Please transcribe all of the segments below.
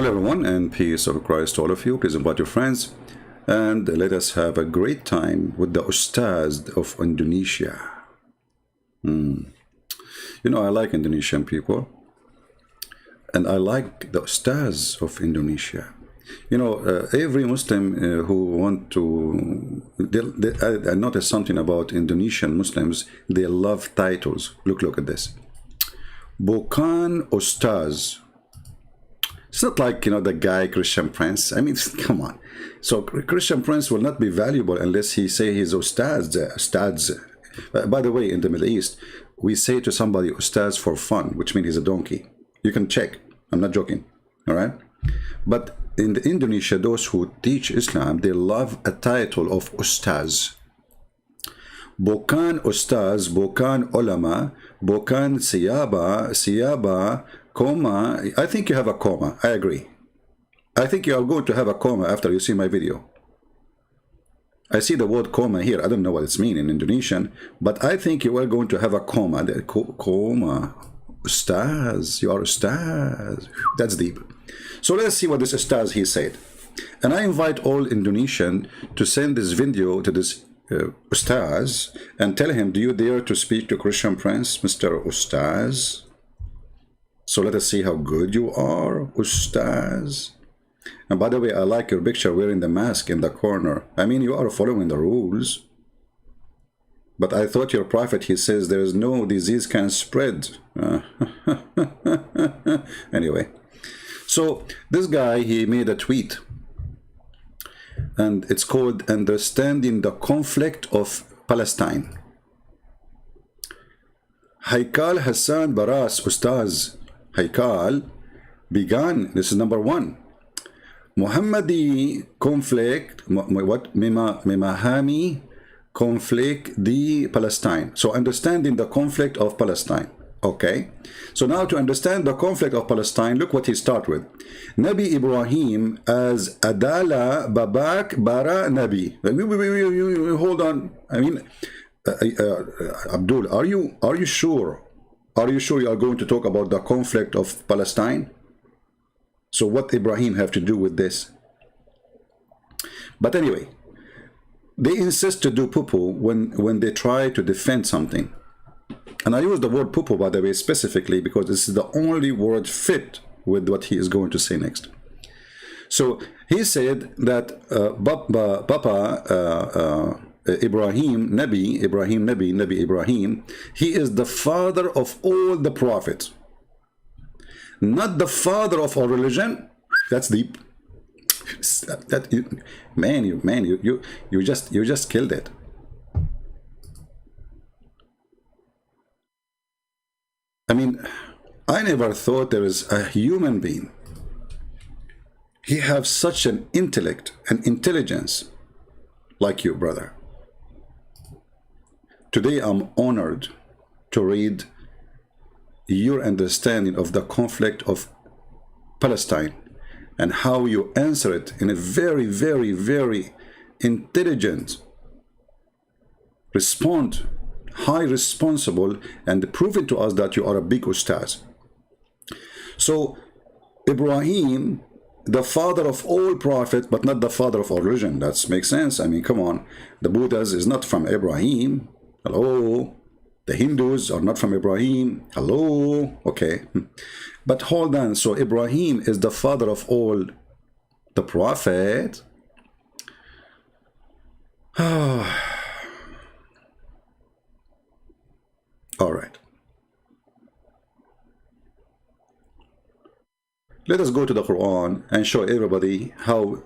Hello everyone, and peace of Christ to all of you. Please invite your friends and let us have a great time with the ustad of Indonesia. You know, I like Indonesian people, and I like the ustads of Indonesia. You know, every Muslim who want to, I noticed something about Indonesian Muslims. They love titles. Look at this. Bukan Ustaz. It's not like, you know, the guy Christian Prince. I mean, come on. So Christian Prince will not be valuable unless he say he's ustads. By the way, in the Middle East, we say to somebody ustads for fun, which means he's a donkey. You can check. I'm not joking. All right. But in Indonesia, those who teach Islam, they love a title of ustaz. Bukan ustaz, bukan ulama, bukan siyaba, comma. I think you have a comma. I agree. I think you are going to have a comma after you see my video. I see the word comma here. I don't know what it's mean in Indonesian, but I think you are going to have a comma. Comma. Ustaz. You are ustaz. That's deep. So let's see what this ustaz he said. And I invite all Indonesian to send this video to this ustaz and tell him, do you dare to speak to Christian Prince, Mr. Ustaz? So let us see how good you are, ustaz. And by the way, I like your picture wearing the mask in the corner. I mean, you are following the rules. But I thought your prophet, he says there is no disease can spread. Anyway. So this guy, he made a tweet. And it's called Understanding the Conflict of Palestine. Haikal Hassan Baras, Ustaz Haikal, began, this is number one, Muhammadi conflict, what? Mimahami conflict di Palestine. So understanding the conflict of Palestine. Okay. So now to understand the conflict of Palestine, look what he starts with. Nabi Ibrahim as Adala Babak Bara Nabi. Hold on. I mean, Abdul, are you sure? Are you sure you are going to talk about the conflict of Palestine? So what Ibrahim have to do with this? But anyway, they insist to do poo-poo when they try to defend something. And I use the word poo-poo, by the way, specifically because this is the only word fit with what he is going to say next. So he said that Ibrahim, Nabi Ibrahim, he is the father of all the prophets. Not the father of our religion. That's deep. You just killed it. I mean, I never thought there is a human being. He has such an intellect and intelligence like you, brother. Today, I'm honored to read your understanding of the conflict of Palestine and how you answer it in a very, very, very intelligent respond, high responsible, and proving to us that you are a big ustaz. So Ibrahim, the father of all prophets, but not the father of all religion. That makes sense. I mean, come on. The Buddhas is not from Ibrahim. Hello. The Hindus are not from Ibrahim. Hello. Okay. But hold on. So Ibrahim is the father of all the prophet. All right. Let us go to the Quran and show everybody how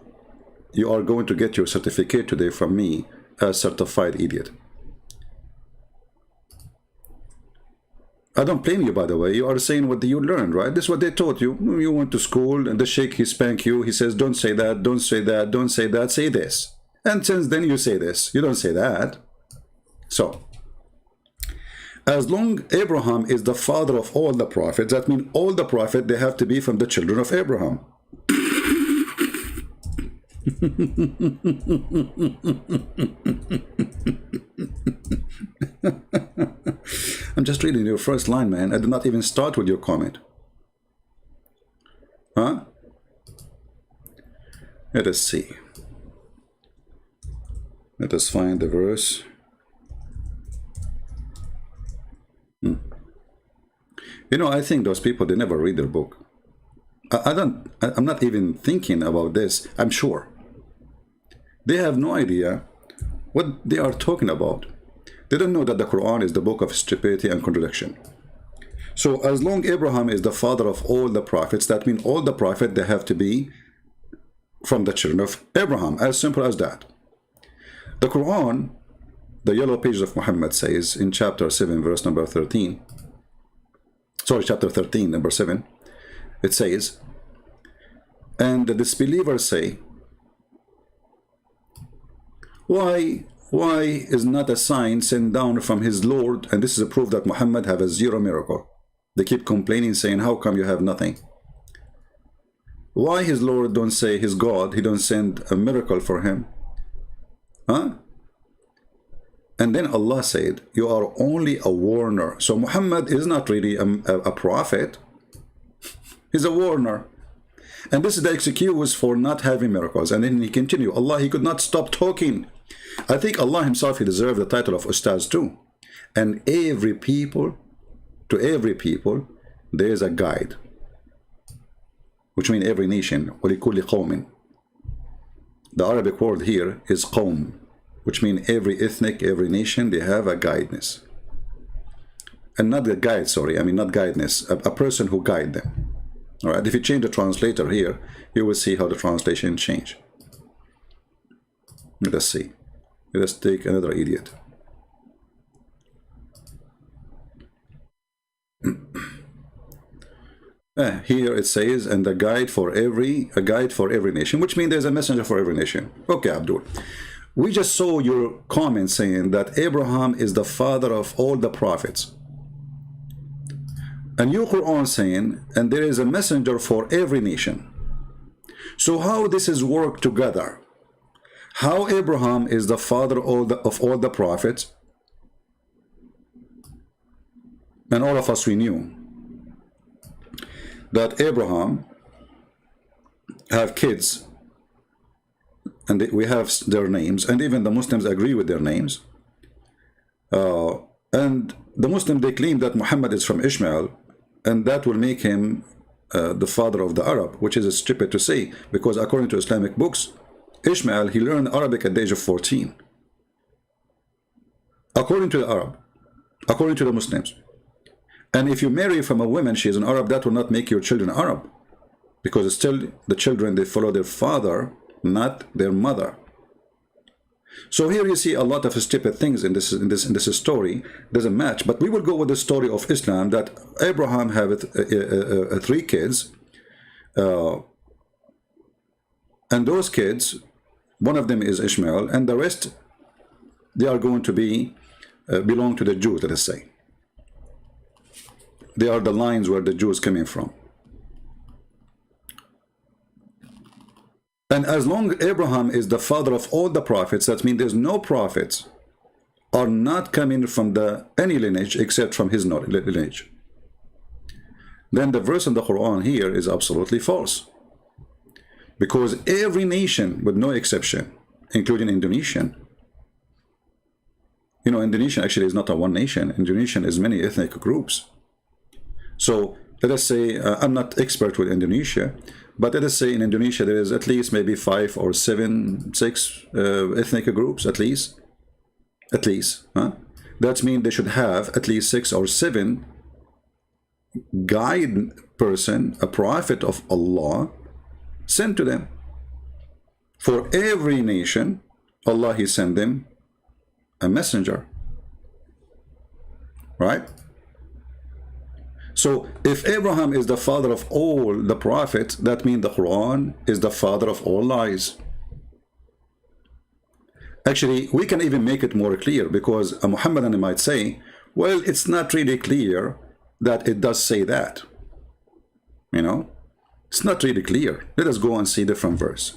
you are going to get your certificate today from me, a certified idiot. I don't blame you, by the way. You are saying what you learned, right? This is what they taught you. You went to school and the sheikh, he spank you. He says, don't say that, don't say that, don't say that, say this. And since then you say this. You don't say that. So, as long Abraham is the father of all the prophets, that means all the prophets, they have to be from the children of Abraham. I'm just reading your first line, man. I did not even start with your comment. Huh? Let us see. Let us find the verse. You know, I think those people, they never read their book. I'm not even thinking about this. I'm sure they have no idea what they are talking about. They don't know that the Quran is the book of stupidity and contradiction. So as long Abraham is the father of all the prophets, that means all the prophets, they have to be from the children of Abraham. As simple as that. The Quran, the yellow pages of Muhammad, says in chapter 7 verse number 13, sorry, chapter 13 number 7, it says, and the disbelievers say, why is not a sign sent down from his Lord? And this is a proof that Muhammad have a zero miracle. They keep complaining, saying, how come you have nothing? Why his Lord don't say, his God, he don't send a miracle for him? Huh? And then Allah said, you are only a warner. So Muhammad is not really a prophet. He's a warner. And this is the excuse for not having miracles. And then he continued, Allah, he could not stop talking. I think Allah himself, he deserved the title of ustad too. And every people, to every people, there is a guide. Which means every nation. وَلِكُلِّ قَوْمٍ. The Arabic word here is qawm, which means every ethnic, every nation, they have a guidance. And not a guide, sorry, I mean not guidance, a person who guide them. All right, if you change the translator here, you will see how the translation change. Let us see. Let us take another idiot. Here it says, and a guide for every nation, which means there's a messenger for every nation. Okay, Abdul. We just saw your comment saying that Abraham is the father of all the prophets. And your Quran saying, and there is a messenger for every nation. So how this is worked together? How Abraham is the father of all the prophets? And all of us, we knew that Abraham have kids, and we have their names, and even the Muslims agree with their names. And the Muslims, they claim that Muhammad is from Ishmael, and that will make him the father of the Arab, which is stupid to say, because according to Islamic books, Ishmael, he learned Arabic at the age of 14. According to the Arab, according to the Muslims. And if you marry from a woman, she is an Arab, that will not make your children Arab, because it's still the children, they follow their father, not their mother. So here you see a lot of stupid things in this story. Doesn't match, but we will go with the story of Islam, that Abraham had 3 kids, and those kids, one of them is Ishmael, and the rest, they are going to be belong to the Jews, let us say. They are the lines where the Jews coming from. And as long Abraham is the father of all the prophets, that means there's no prophets are not coming from any lineage except from his lineage. Then the verse in the Quran here is absolutely false. Because every nation, with no exception, including Indonesian, you know, Indonesia actually is not a one nation. Indonesia is many ethnic groups. So let us say, I'm not expert with Indonesia, but let us say in Indonesia there is at least maybe 5 or 7, 6 ethnic groups, at least. Huh? That means they should have at least 6 or 7 guide person, a prophet of Allah, sent to them. For every nation, Allah, he sent them a messenger. Right? So if Abraham is the father of all the prophets, that means the Quran is the father of all lies. Actually, we can even make it more clear, because a Muhammadan might say, well, it's not really clear that it does say that. You know, it's not really clear. Let us go and see different verse.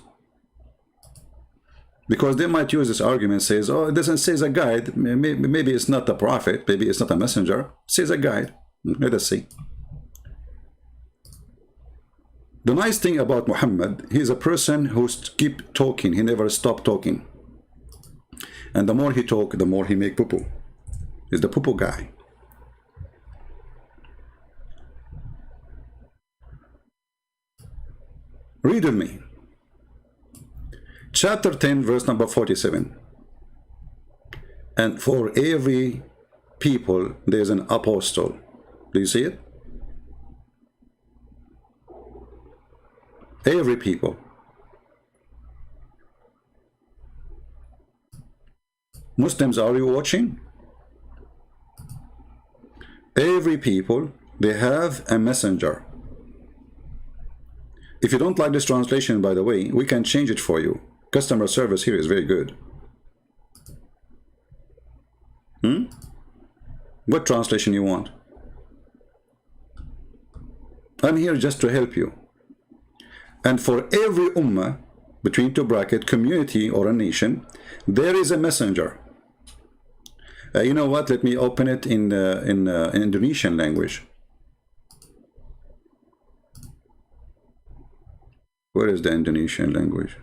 Because they might use this argument, says, oh, it doesn't say a guide. Maybe it's not a prophet. Maybe it's not a messenger. It says a guide. Let us see. The nice thing about Muhammad, he's a person who keep talking. He never stop talking. And the more he talk, the more he make poo-poo. He's the poo-poo guy. Read with me. Chapter 10, verse number 47. And for every people, there's an apostle. Do you see it? Every people. Muslims, are you watching? Every people, they have a messenger. If you don't like this translation, by the way, we can change it for you. Customer service here is very good. What translation you want? I'm here just to help you. And for every ummah, between two brackets, community or a nation, there is a messenger. You know what? Let me open it in Indonesian language. Where is the Indonesian language?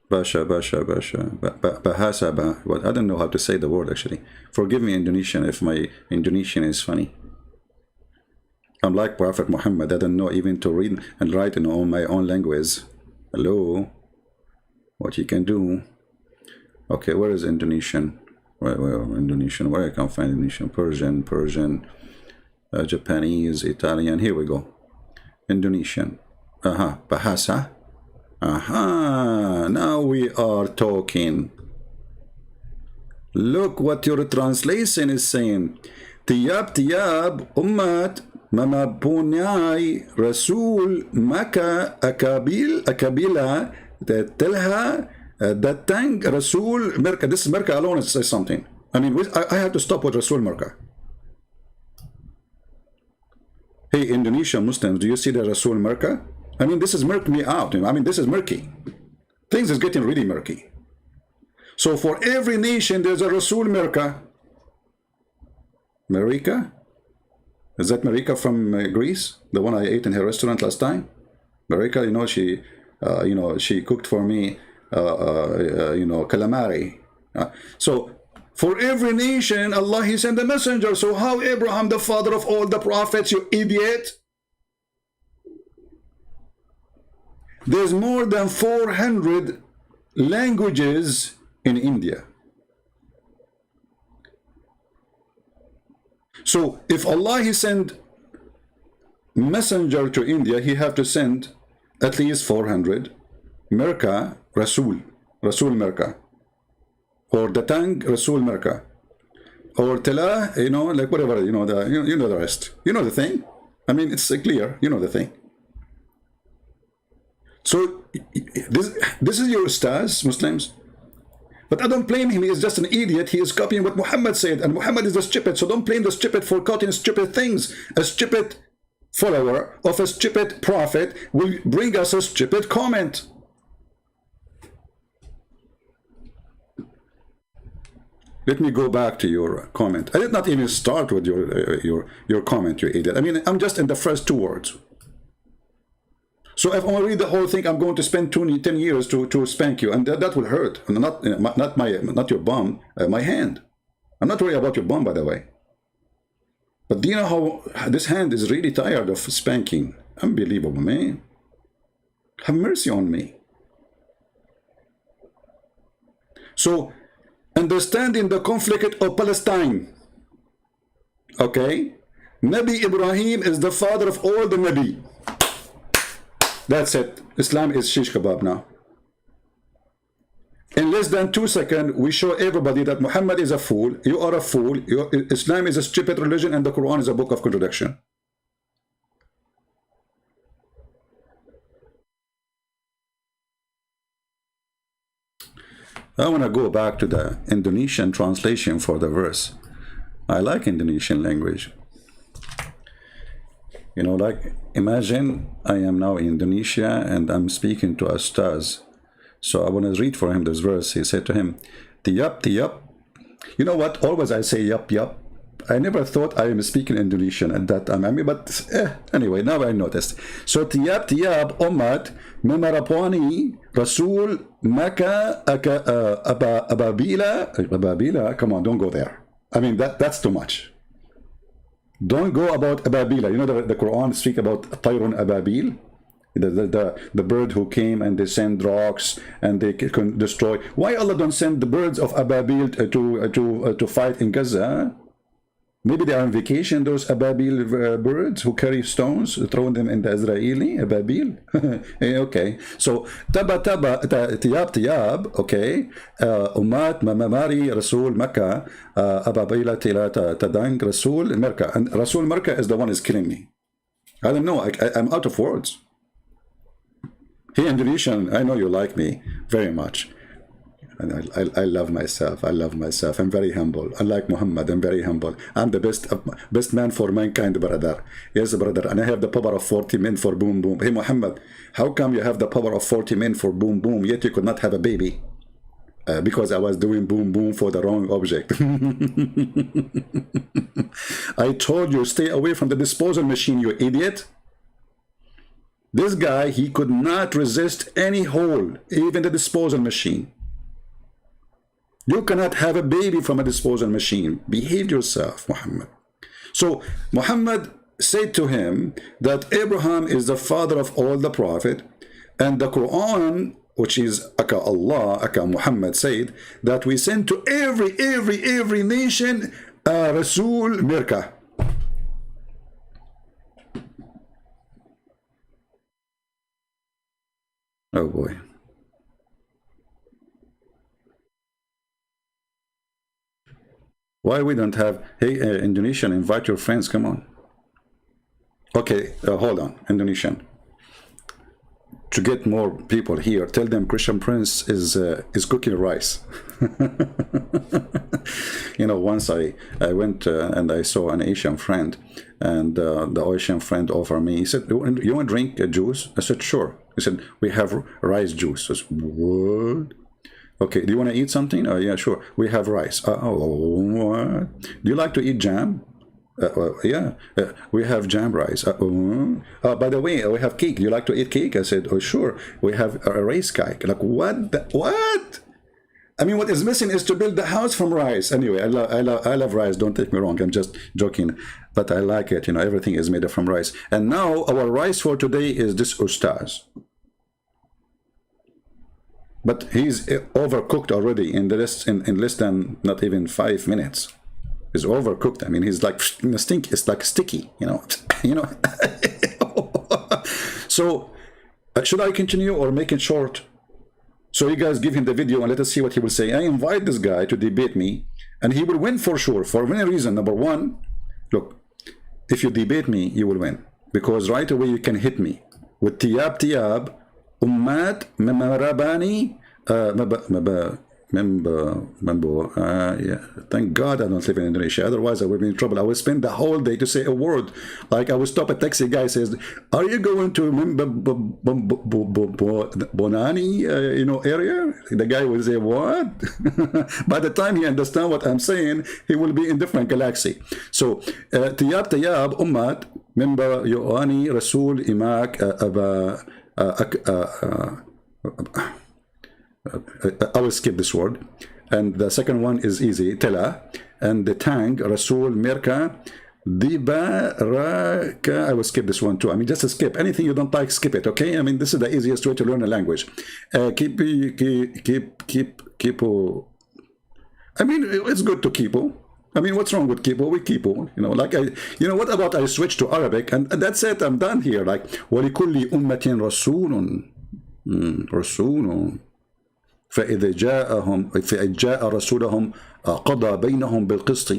Bahasa. What? I don't know how to say the word actually. Forgive me, Indonesian, if my Indonesian is funny. I'm like Prophet Muhammad. I don't know even to read and write in my own language. Hello, what you can do? Okay, where is Indonesian? Where Indonesian? Where I can find Indonesian? Persian, Japanese, Italian. Here we go. Indonesian. Bahasa. Now we are talking. Look what your translation is saying. Tiyab ummat mamabunyai rasul maka akabila telha datang rasul merka. This merka alone says something. I mean, I have to stop with rasul merka. Hey, Indonesian Muslims, do you see the rasul merka? I mean, this is murky me out. I mean, this is murky. Things is getting really murky. So for every nation, there's a Rasul Merka. Marika? Is that Marika from Greece? The one I ate in her restaurant last time? Marika, she cooked for me, calamari. So for every nation, Allah, He sent a messenger. So how Abraham, the father of all the prophets, you idiot? There's more than 400 languages in India. So if Allah He sent messenger to India, He have to send at least 400 Merka Rasul Merka, or Datang Rasul Merka, or Tela, like whatever, you know the rest. You know the thing. I mean, it's clear. You know the thing. So this is your ustaz, Muslims. But I don't blame him. He is just an idiot. He is copying what Muhammad said. And Muhammad is a stupid. So don't blame the stupid for copying stupid things. A stupid follower of a stupid prophet will bring us a stupid comment. Let me go back to your comment. I did not even start with your comment, you idiot. I mean, I'm just in the first two words. So if I want to read the whole thing, I'm going to spend 10 years to spank you, and that will hurt. And not your bum, my hand. I'm not worried about your bum, by the way. But do you know how this hand is really tired of spanking? Unbelievable, man. Have mercy on me. So, understanding the conflict of Palestine. Okay? Nabi Ibrahim is the father of all the Nabi. That's it. Islam is shish kebab now. In less than 2 seconds, we show everybody that Muhammad is a fool, you are a fool, Islam is a stupid religion, and the Quran is a book of contradiction. I want to go back to the Indonesian translation for the verse. I like Indonesian language. Like, imagine I am now in Indonesia and I'm speaking to a ustaz. So I want to read for him this verse. He said to him, Tiyap, tiyap. You know what? Always I say yup, yup. I never thought I am speaking Indonesian at that time. I mean, but anyway, now I noticed. So tiyab tiyab umat memarapwani Rasul Maka Ababila. Come on, don't go there. I mean, that's too much. Don't go about Ababila. You know the Quran speak about Tayrun Ababil, the bird who came and they send rocks and they can destroy. Why Allah don't send the birds of Ababil to fight in Gaza? Maybe they are on vacation, those Ababil birds who carry stones, throwing them in the Israeli Ababil. Okay, so tiyab tiyab, okay, umat mamamari Rasul Makkah Ababila tadang Rasul Merka, and Rasul Merka is the one is killing me. I don't know, I'm out of words. Hey, Indonesian, I know you like me very much. And I love myself. I love myself. I'm very humble. Unlike Muhammad, I'm very humble. I'm the best man for mankind, brother. Yes, brother. And I have the power of 40 men for boom boom. Hey, Muhammad, how come you have the power of 40 men for boom boom, yet you could not have a baby? Because I was doing boom boom for the wrong object. I told you, stay away from the disposal machine, you idiot. This guy, he could not resist any hole, even the disposal machine. You cannot have a baby from a disposal machine. Behave yourself, Muhammad. So Muhammad said to him that Abraham is the father of all the prophet, and the Quran, which is Aka Allah, Aka Muhammad said, that we send to every nation a Rasul Mirka. Oh boy. Why we don't have, hey, Indonesian, invite your friends, come on. Okay, hold on, Indonesian. To get more people here, tell them Christian Prince is cooking rice. You know, once I went and I saw an Asian friend, and the Asian friend offered me, he said, you want to drink juice? I said, sure. He said, we have rice juice. I said, what? Okay, do you want to eat something? Oh, yeah, sure. We have rice. What? Do you like to eat jam? Yeah, we have jam rice. By the way, we have cake. Do you like to eat cake? I said, oh, sure. We have a rice cake. Like, what? What? I mean, what is missing is to build the house from rice. Anyway, I love rice. Don't take me wrong. I'm just joking. But I like it. You know, everything is made from rice. And now our rice for today is this ustad. But he's overcooked already in less than not even 5 minutes. He's overcooked. I mean, he's like it's like sticky, you know. You know. So should I continue or make it short? So you guys give him the video and let us see what he will say. I invite this guy to debate me, and he will win for sure, for many reasons. Number one, look, if you debate me, you will win, because right away you can hit me with tiyab tiyab. Ummat Memarabani yeah. Thank God I don't live in Indonesia, otherwise I would be in trouble. I would spend the whole day to say a word. Like I would stop a taxi guy, says, are you going to Bonani you know, area? The guy will say, what? By the time he understands what I'm saying, he will be in different galaxy. So tiyab tiyab ummat member yoani rasul imak I will skip this word. And the second one is easy, Tela. And the tang, Rasul, Mirka, Dibaraka. I will skip this one too. I mean, just to skip. Anything you don't like, skip it, okay? I mean, this is the easiest way to learn a language. Keep. I mean, it's good to keepo. I mean, what's wrong with keepo? We keepo. You know, like, you know, what about I switch to Arabic? And that's it, I'm done here. Like, وَلِكُلِّ أُمَّةٍ رَسُولٌ رَسُولٌ فإذا جاء رسولهم قضى بينهم بالقسط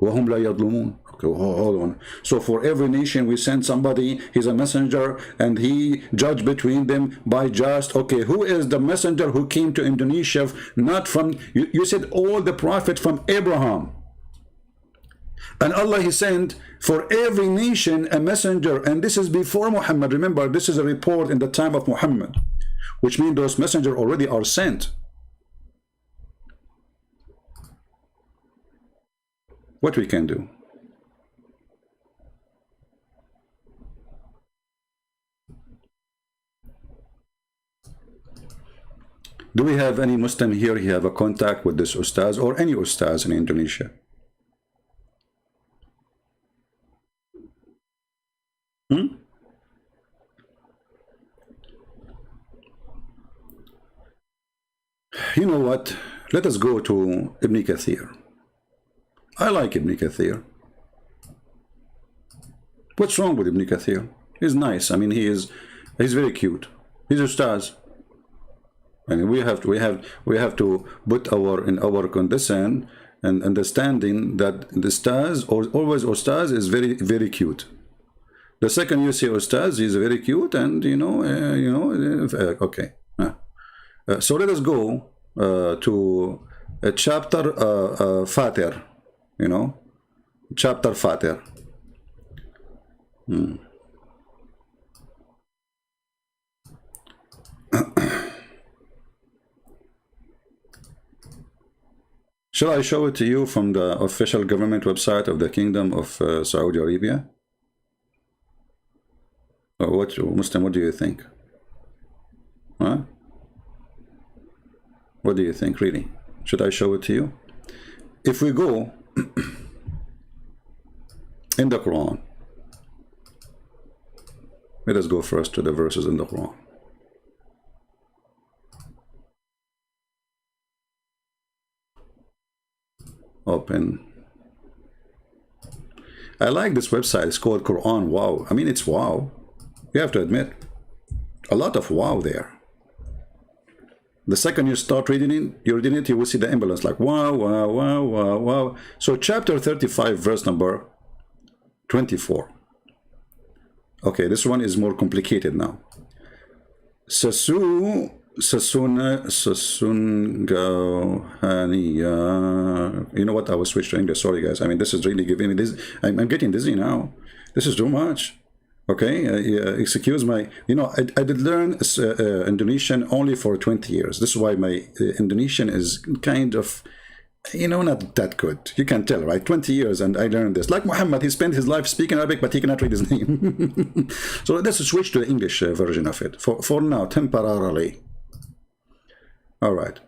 وهم لا يظلمون. Okay, hold on. So for every nation we send somebody, he's a messenger, and he judged between them by just. Okay, who is the messenger who came to Indonesia? Not from, you said all the prophets from Abraham. And Allah, he sent for every nation a messenger, and this is before Muhammad. Remember, this is a report in the time of Muhammad, which means those messengers already are sent. What we can do? Do we have any Muslim here who have a contact with this ustaz or any ustaz in Indonesia? Hmm? You know what? Let us go to Ibn Kathir. I like Ibn Kathir. What's wrong with Ibn Kathir? He's nice. I mean, he's very cute. He's ustaz. I mean, we have to put our condition and understanding that the ustaz or always ustaz is very cute. The second you see ustaz, he's very cute, and okay. So let us go to chapter Fatir. Chapter Fatir. Shall I show it to you from the official government website of the Kingdom of Saudi Arabia? Or what, Muslim, what do you think? Huh? What do you think, really? Should I show it to you? If we go in the Quran, let us go first to the verses in the Quran. Open. I like this website. It's called Quran Wow. I mean, it's wow. You have to admit, a lot of wow there. The second you start reading it, you will see the emblems like wow, wow, wow, wow, wow. So chapter 35, verse number 24. Okay, this one is more complicated now. Sasunga Haniya. You know what? I will switch to English. Sorry, guys. I mean, this is really giving me this. I'm getting dizzy now. This is too much. Okay, excuse my. I did learn Indonesian only for 20 years. This is why my Indonesian is kind of, not that good. You can tell, right? 20 years, and I learned this. Like Muhammad, he spent his life speaking Arabic, but he cannot read his name. So let's switch to the English version of it for now, temporarily. All right.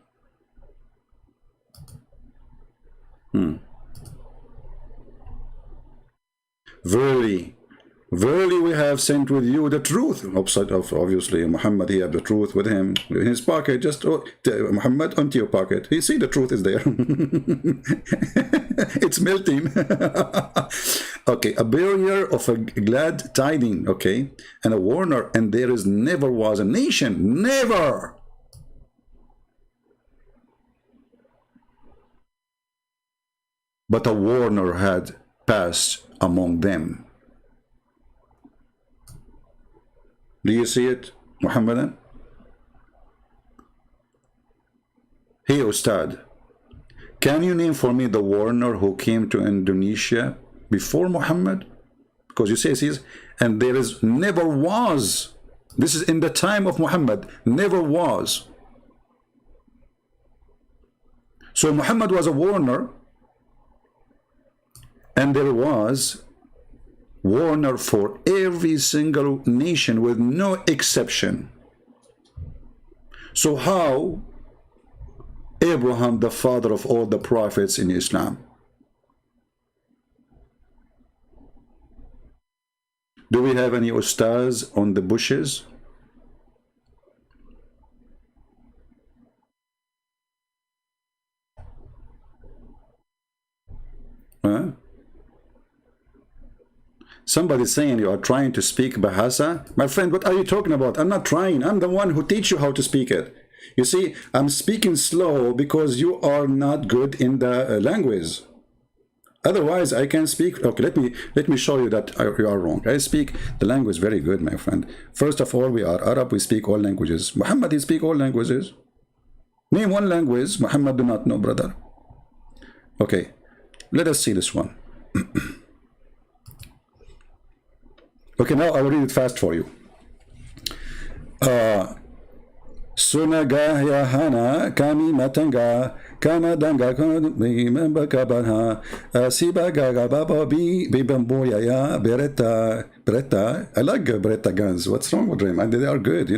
Verily we have sent with you the truth. Upside of obviously Muhammad, he had the truth with him in his pocket. Just Muhammad, onto your pocket. You see the truth is there. It's melting. Okay, a bearer of a glad tiding. Okay, and a warner. And there is never was a nation, never. But a warner had passed among them. Do you see it, Muhammadan? Hey, Ustad, can you name for me the warner who came to Indonesia before Muhammad? Because you say he's, and there is never was. This is in the time of Muhammad, never was. So Muhammad was a warner, and there was warner for every single nation with no exception. So how Abraham, the father of all the prophets in Islam? Do we have any ustaz on the bushes? Huh? Somebody saying you are trying to speak Bahasa. My friend, what are you talking about? I'm not trying. I'm the one who teach you how to speak it. You see, I'm speaking slow because you are not good in the language. Otherwise, I can speak. Okay, let me show you that you are wrong. I speak the language very good, my friend. First of all, we are Arab. We speak all languages. Muhammad, he speak all languages. Name one language Muhammad do not know, brother. Okay, let us see this one. Okay, now I will read it fast for you. Sunagaya hana kami matanga kama danga remember kabanha sibaga baba bibamboya beretta. I like beretta guns. What's wrong with them? And they are good,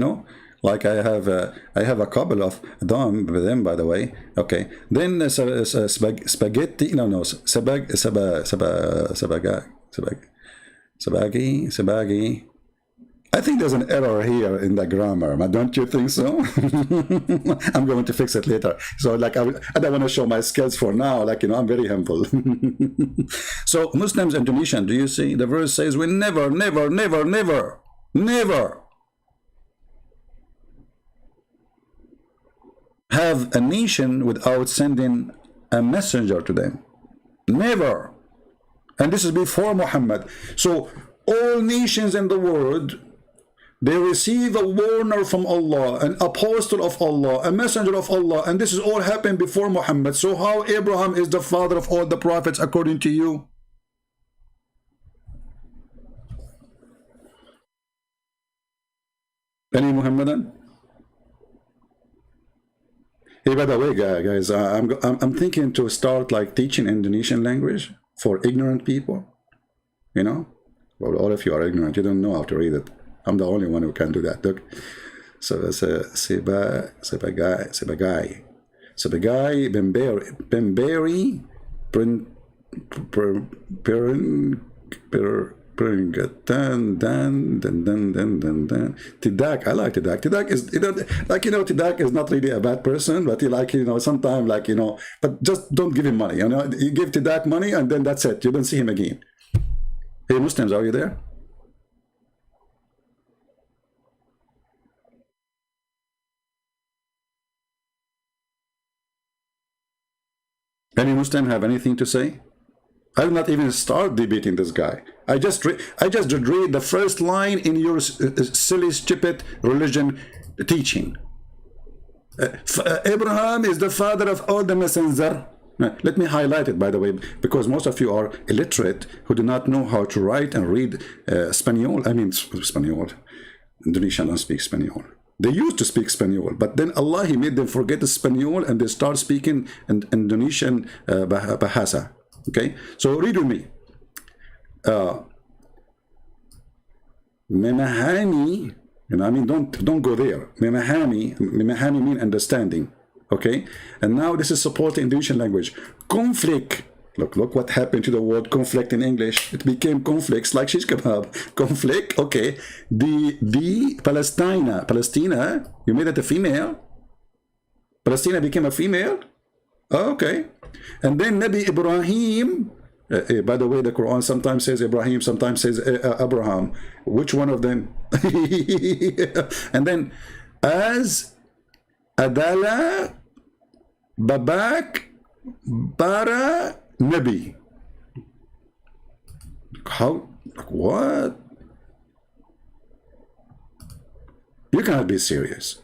Like I have a couple of them by the way. Okay, then spaghetti. No, sabagi. I think there's an error here in the grammar, but don't you think so? I'm going to fix it later. So like I don't want to show my skills for now. Like, you know, I'm very humble. So Muslims Indonesian, do you see the verse says we never have a nation without sending a messenger to them. Never. And this is before Muhammad. So all nations in the world, they receive a warner from Allah, an apostle of Allah, a messenger of Allah, and this is all happened before Muhammad. So how Abraham is the father of all the prophets according to you? Any Muhammadan? Hey, by the way, guys, I'm thinking to start like teaching Indonesian language for ignorant people. You know, well, all of you are ignorant. You don't know how to read it. I'm the only one who can do that. Look, so it's a sebagai bemberi Tidak. I like Tidak. Tidak is, you know, like, you know, Tidak is not really a bad person, but he, like, you know, sometimes, like, you know, but just don't give him money. You know, you give Tidak money and then that's it. You don't see him again. Hey, Muslims, are you there? Any Muslim have anything to say? I'll not even start debating this guy. I just read the first line in your silly, stupid religion teaching. Abraham is the father of all the messengers. Let me highlight it, by the way, because most of you are illiterate who do not know how to write and read Spanish. I mean, Spanish. Indonesian don't speak Spanish. They used to speak Spanish, but then Allah, He made them forget the Spanish and they start speaking Indonesian Bahasa. Okay, so read with me. Memahami, you know, I mean, don't go there. Memahami mean understanding. Okay, and now this is supporting Indonesian language. Conflict. Look what happened to the word conflict in English. It became conflicts, like shish kebab. Conflict, okay. The Palestina, you made it a female. Palestina became a female. Oh, okay. And then Nabi Ibrahim, by the way, the Quran sometimes says Ibrahim, sometimes says Abraham. Which one of them? And then as Adala Babak Bara Nabi. How? What? You cannot be serious.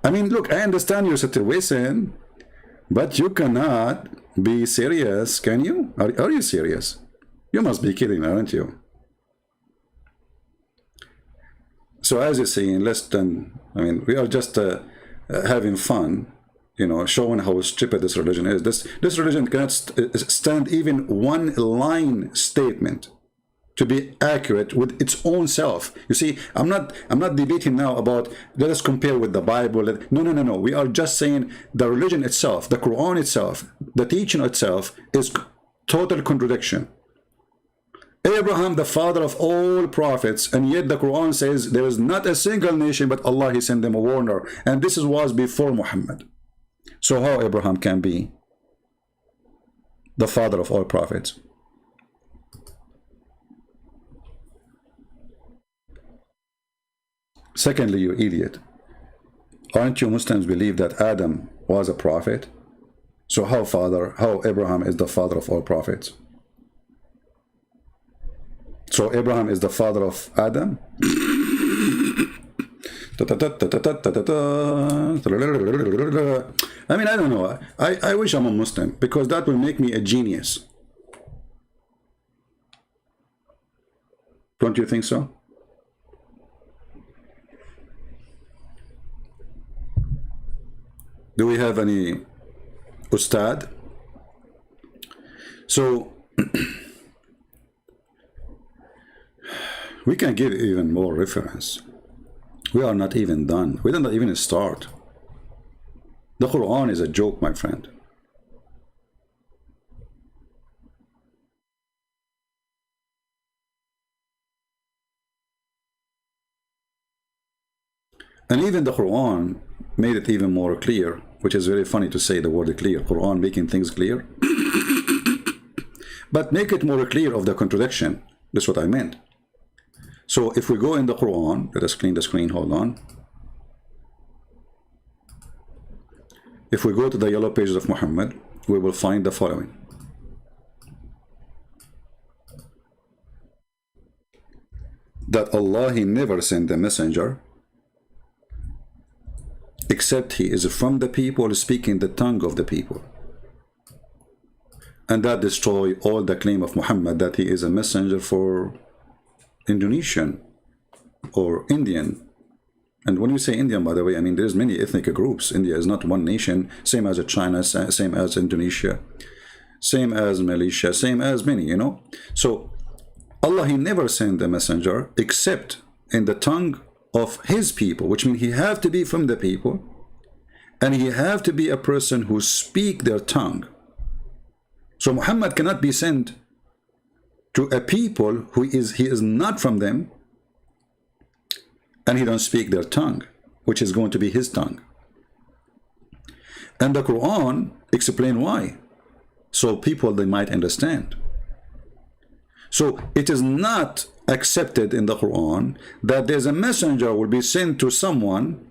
I mean, look, I understand your situation, but you cannot be serious, can you? Are you serious? You must be kidding, aren't you? So as you see, in less than, I mean, we are just having fun, you know, showing how stupid this religion is. This religion cannot stand even one line statement to be accurate with its own self. You see, I'm not debating now about, let us compare with the Bible. No. We are just saying the religion itself, the Quran itself, the teaching itself is total contradiction. Abraham, the father of all prophets, and yet the Quran says there is not a single nation but Allah, He sent them a warner, and this was before Muhammad. So how Abraham can be the father of all prophets? Secondly, you idiot, aren't you Muslims believe that Adam was a prophet? So how Abraham is the father of all prophets? So Abraham is the father of Adam? I mean, I don't know. I wish I'm a Muslim, because that will make me a genius. Don't you think so? Do we have any ustad? So we can give even more reference. We are not even done. We don't even start. The Quran is a joke, my friend. And even the Quran made it even more clear, which is very funny to say the word clear. Quran making things clear. But make it more clear of the contradiction. That's what I meant. So if we go in the Quran, let us clean the screen, hold on. If we go to the yellow pages of Muhammad, we will find the following. That Allah, He never sent a messenger except he is from the people, speaking the tongue of the people. And that destroy all the claim of Muhammad that he is a messenger for Indonesian or Indian. And when you say Indian, by the way, I mean there's many ethnic groups. India is not one nation, same as China, same as Indonesia, same as Malaysia, same as many, you know. So Allah, He never sent a messenger except in the tongue of His people, which means he have to be from the people, and he have to be a person who speak their tongue. So Muhammad cannot be sent to a people who he is not from them, and he don't speak their tongue, which is going to be his tongue. And the Quran explain why, so people they might understand. So it is not accepted in the Quran that there's a messenger will be sent to someone,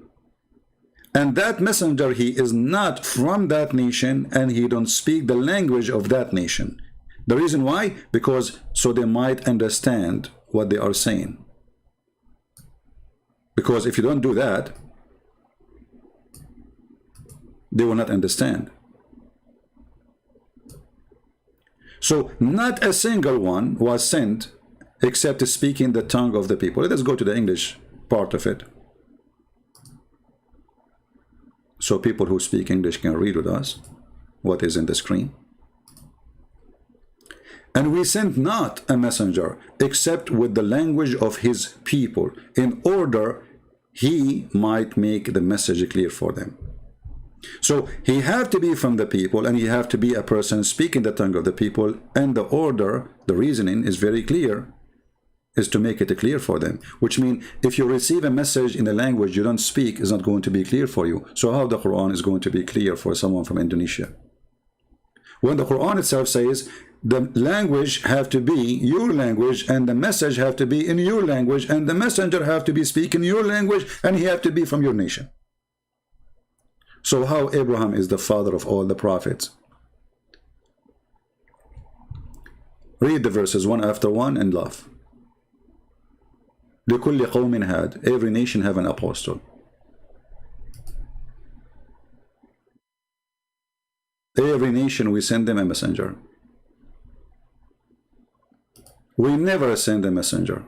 and that messenger, he is not from that nation, and he don't speak the language of that nation. The reason why? Because so they might understand what they are saying. Because if you don't do that, they will not understand. So not a single one was sent except speaking the tongue of the people. Let us go to the English part of it, so people who speak English can read with us what is in the screen. And we sent not a messenger except with the language of his people, in order he might make the message clear for them. So he have to be from the people, and he have to be a person speaking the tongue of the people, and the order, the reasoning is very clear, is to make it clear for them. Which means if you receive a message in a language you don't speak, it's not going to be clear for you. So how the Quran is going to be clear for someone from Indonesia? When the Quran itself says the language have to be your language, and the message have to be in your language, and the messenger have to be speaking your language, and he have to be from your nation. So how Abraham is the father of all the prophets? Read the verses one after one and laugh. لكل قوم هاد. Every nation have an apostle. Every nation we send them a messenger. We never send a messenger.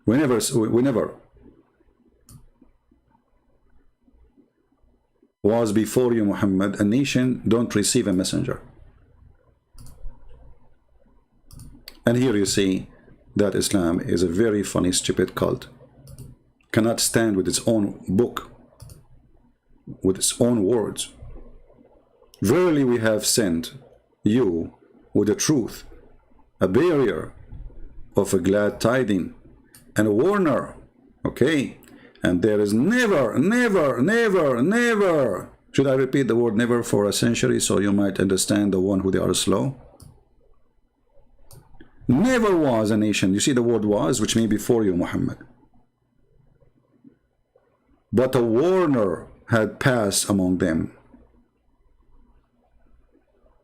We never. Was before you, Muhammad, a nation don't receive a messenger. And here you see that Islam is a very funny, stupid cult. Cannot stand with its own book, with its own words. Verily we have sent you with the truth, a barrier of a glad tiding, and a warner. Okay? And there is never, never, never, never. Should I repeat the word never for a century so you might understand the one who they are slow? Never was a nation. You see the word was, which means before you, Muhammad. But a warner had passed among them.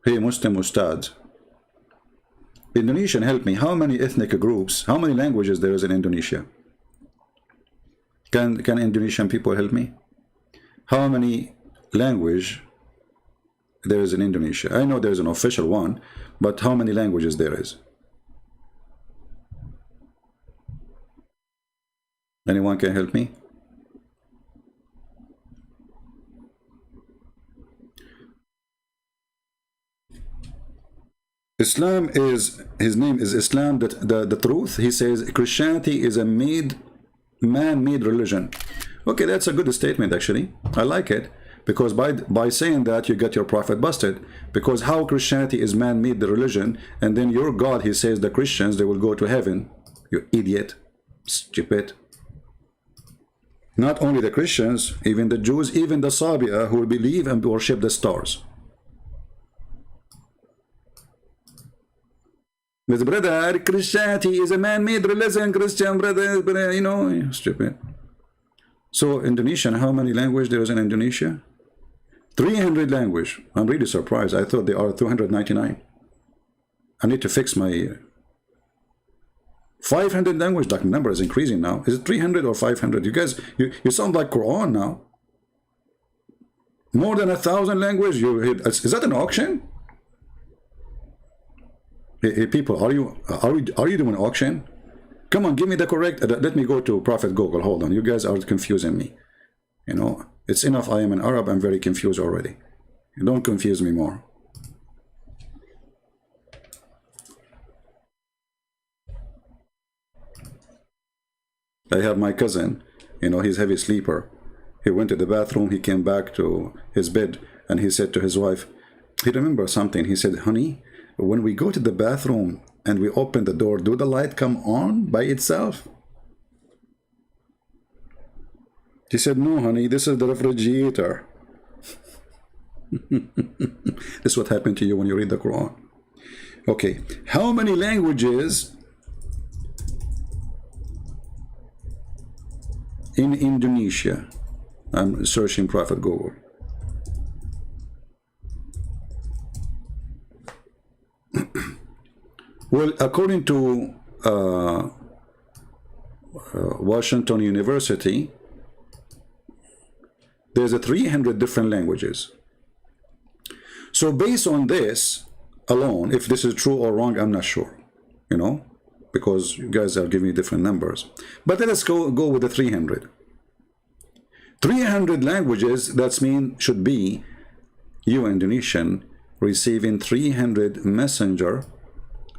Hey, Muslim Ustad. Indonesian, help me. How many ethnic groups, how many languages there is in Indonesia? Can Indonesian people help me? How many language there is in Indonesia? I know there is an official one, but how many languages there is? Anyone can help me? Islam is, his name is Islam, the truth. He says Christianity is a made man-made religion. Okay, that's a good statement actually. I like it. Because by saying that, you get your prophet busted. Because how Christianity is man-made the religion, and then your God, he says the Christians, they will go to heaven. You idiot. Stupid. Not only the Christians, even the Jews, even the Sabia who will believe and worship the stars. But brother, Christianity is a man-made religion, Christian brother, you know, stupid. So Indonesian, how many languages there is in Indonesia? 300 language. I'm really surprised. I thought they are 299. I need to fix my 500 language. That number is increasing now. Is it 300 or 500? You guys, you sound like Quran now. More than 1,000 language. Is that an auction? Hey, people, are you doing an auction? Come on, give me the correct. Let me go to Prophet Google. Hold on, you guys are confusing me. You know, it's enough. I am an Arab. I'm very confused already. Don't confuse me more. I have my cousin. You know, he's a heavy sleeper. He went to the bathroom. He came back to his bed, and he said to his wife, he remembers something. He said, "Honey, when we go to the bathroom and we open the door, do the light come on by itself?" She said, "No, honey, this is the refrigerator." This is what happened to you when you read the Quran. Okay, how many languages in Indonesia? I'm searching Prophet Google. Well, according to Washington University, there's a 300 different languages. So based on this alone, if this is true or wrong, I'm not sure, you know, because you guys are giving me different numbers. But let us go with the 300. 300 languages, that means should be you Indonesian receiving 300 messenger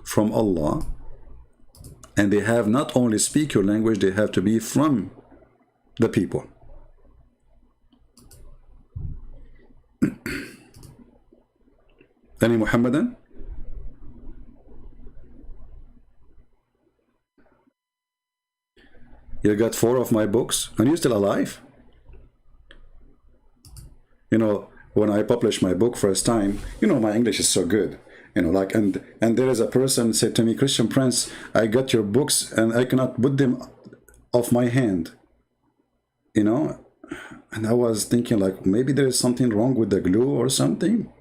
from Allah, and they have not only speak your language, they have to be from the people. Any Muhammadan? You got 4 of my books and you're still alive? You know, when I published my book first time, you know, my English is so good. You know, like, and there is a person said to me, "Christian Prince, I got your books and I cannot put them off my hand." You know, and I was thinking like, maybe there is something wrong with the glue or something.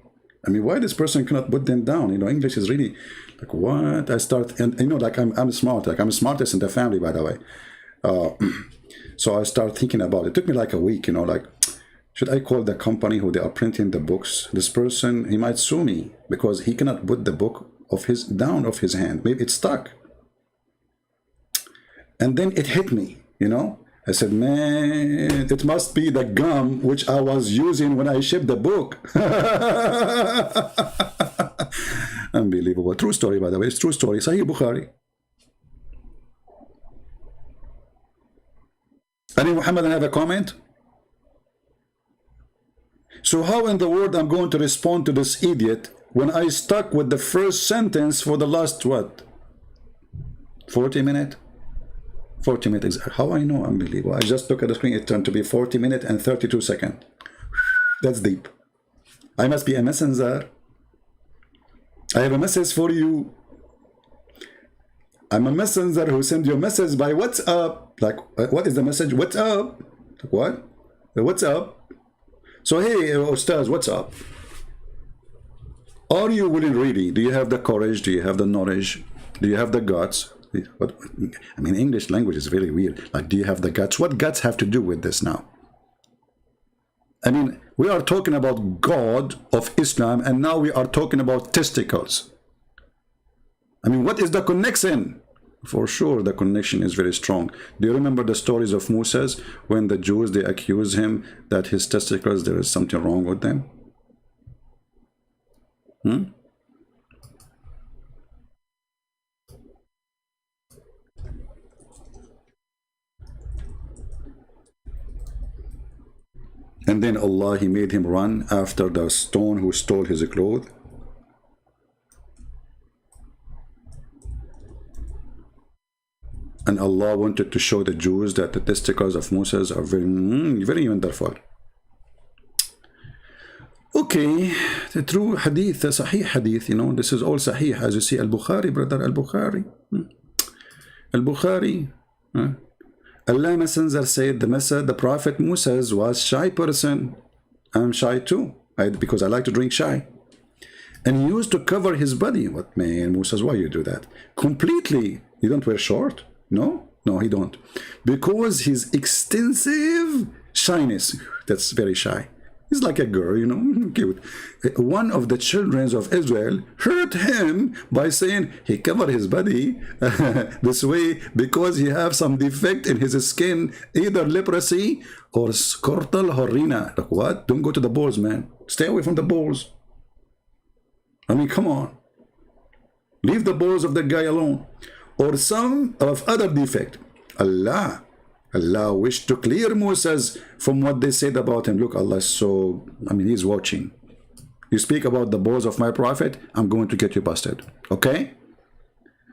I mean, why this person cannot put them down? You know, English is really like, what? I start, and you know, like I'm smart, like I'm the smartest in the family, by the way. So I start thinking about it. It took me like a week, you know, like, should I call the company who they are printing the books? This person, he might sue me because he cannot put the book of his down of his hand. Maybe it's stuck. And then it hit me, you know. I said, man, it must be the gum which I was using when I shipped the book. Unbelievable. True story, by the way. It's true story. Sahih Bukhari. Any Muhammad have a comment? So how in the world I'm going to respond to this idiot when I stuck with the first sentence for the last, what, 40 minutes? 40 minutes. How I know? Unbelievable. I just look at the screen. It turned to be 40 minutes and 32 seconds. That's deep. I must be a messenger. I have a message for you. I'm a messenger who send you a message by WhatsApp. Like, what is the message? What's up? Like, what? What's up? So, hey, ustad, what's up? Are you willing really? Do you have the courage? Do you have the knowledge? Do you have the guts? What, I mean, English language is very weird. Like, do you have the guts? What guts have to do with this now? I mean, we are talking about God of Islam, and now we are talking about testicles. I mean, what is the connection? For sure, the connection is very strong. Do you remember the stories of Moses when the Jews, they accuse him that his testicles, there is something wrong with them? And then Allah, He made him run after the stone who stole his clothes. And Allah wanted to show the Jews that the testicles of Moses are very, very wonderful. Okay, the true hadith, the Sahih hadith, you know, this is all Sahih, as you see, Al-Bukhari, brother, Al-Bukhari. Al-Bukhari. Allah Messenger said the Prophet Moses was shy person. I'm shy too, because I like to drink shy. And he used to cover his body. What, man, Moses, why you do that? Completely. You don't wear short? No? No, he don't. Because his extensive shyness, that's very shy. He's like a girl, you know, cute. One of the children of Israel hurt him by saying he covered his body this way because he have some defect in his skin, either leprosy or scortal horrina. Like what? Don't go to the balls, man. Stay away from the balls. I mean, come on. Leave the balls of the guy alone. Or some of other defect. Allah wished to clear Moses from what they said about him. Look, Allah is so, I mean, He's watching. You speak about the balls of my prophet, I'm going to get you busted. Okay?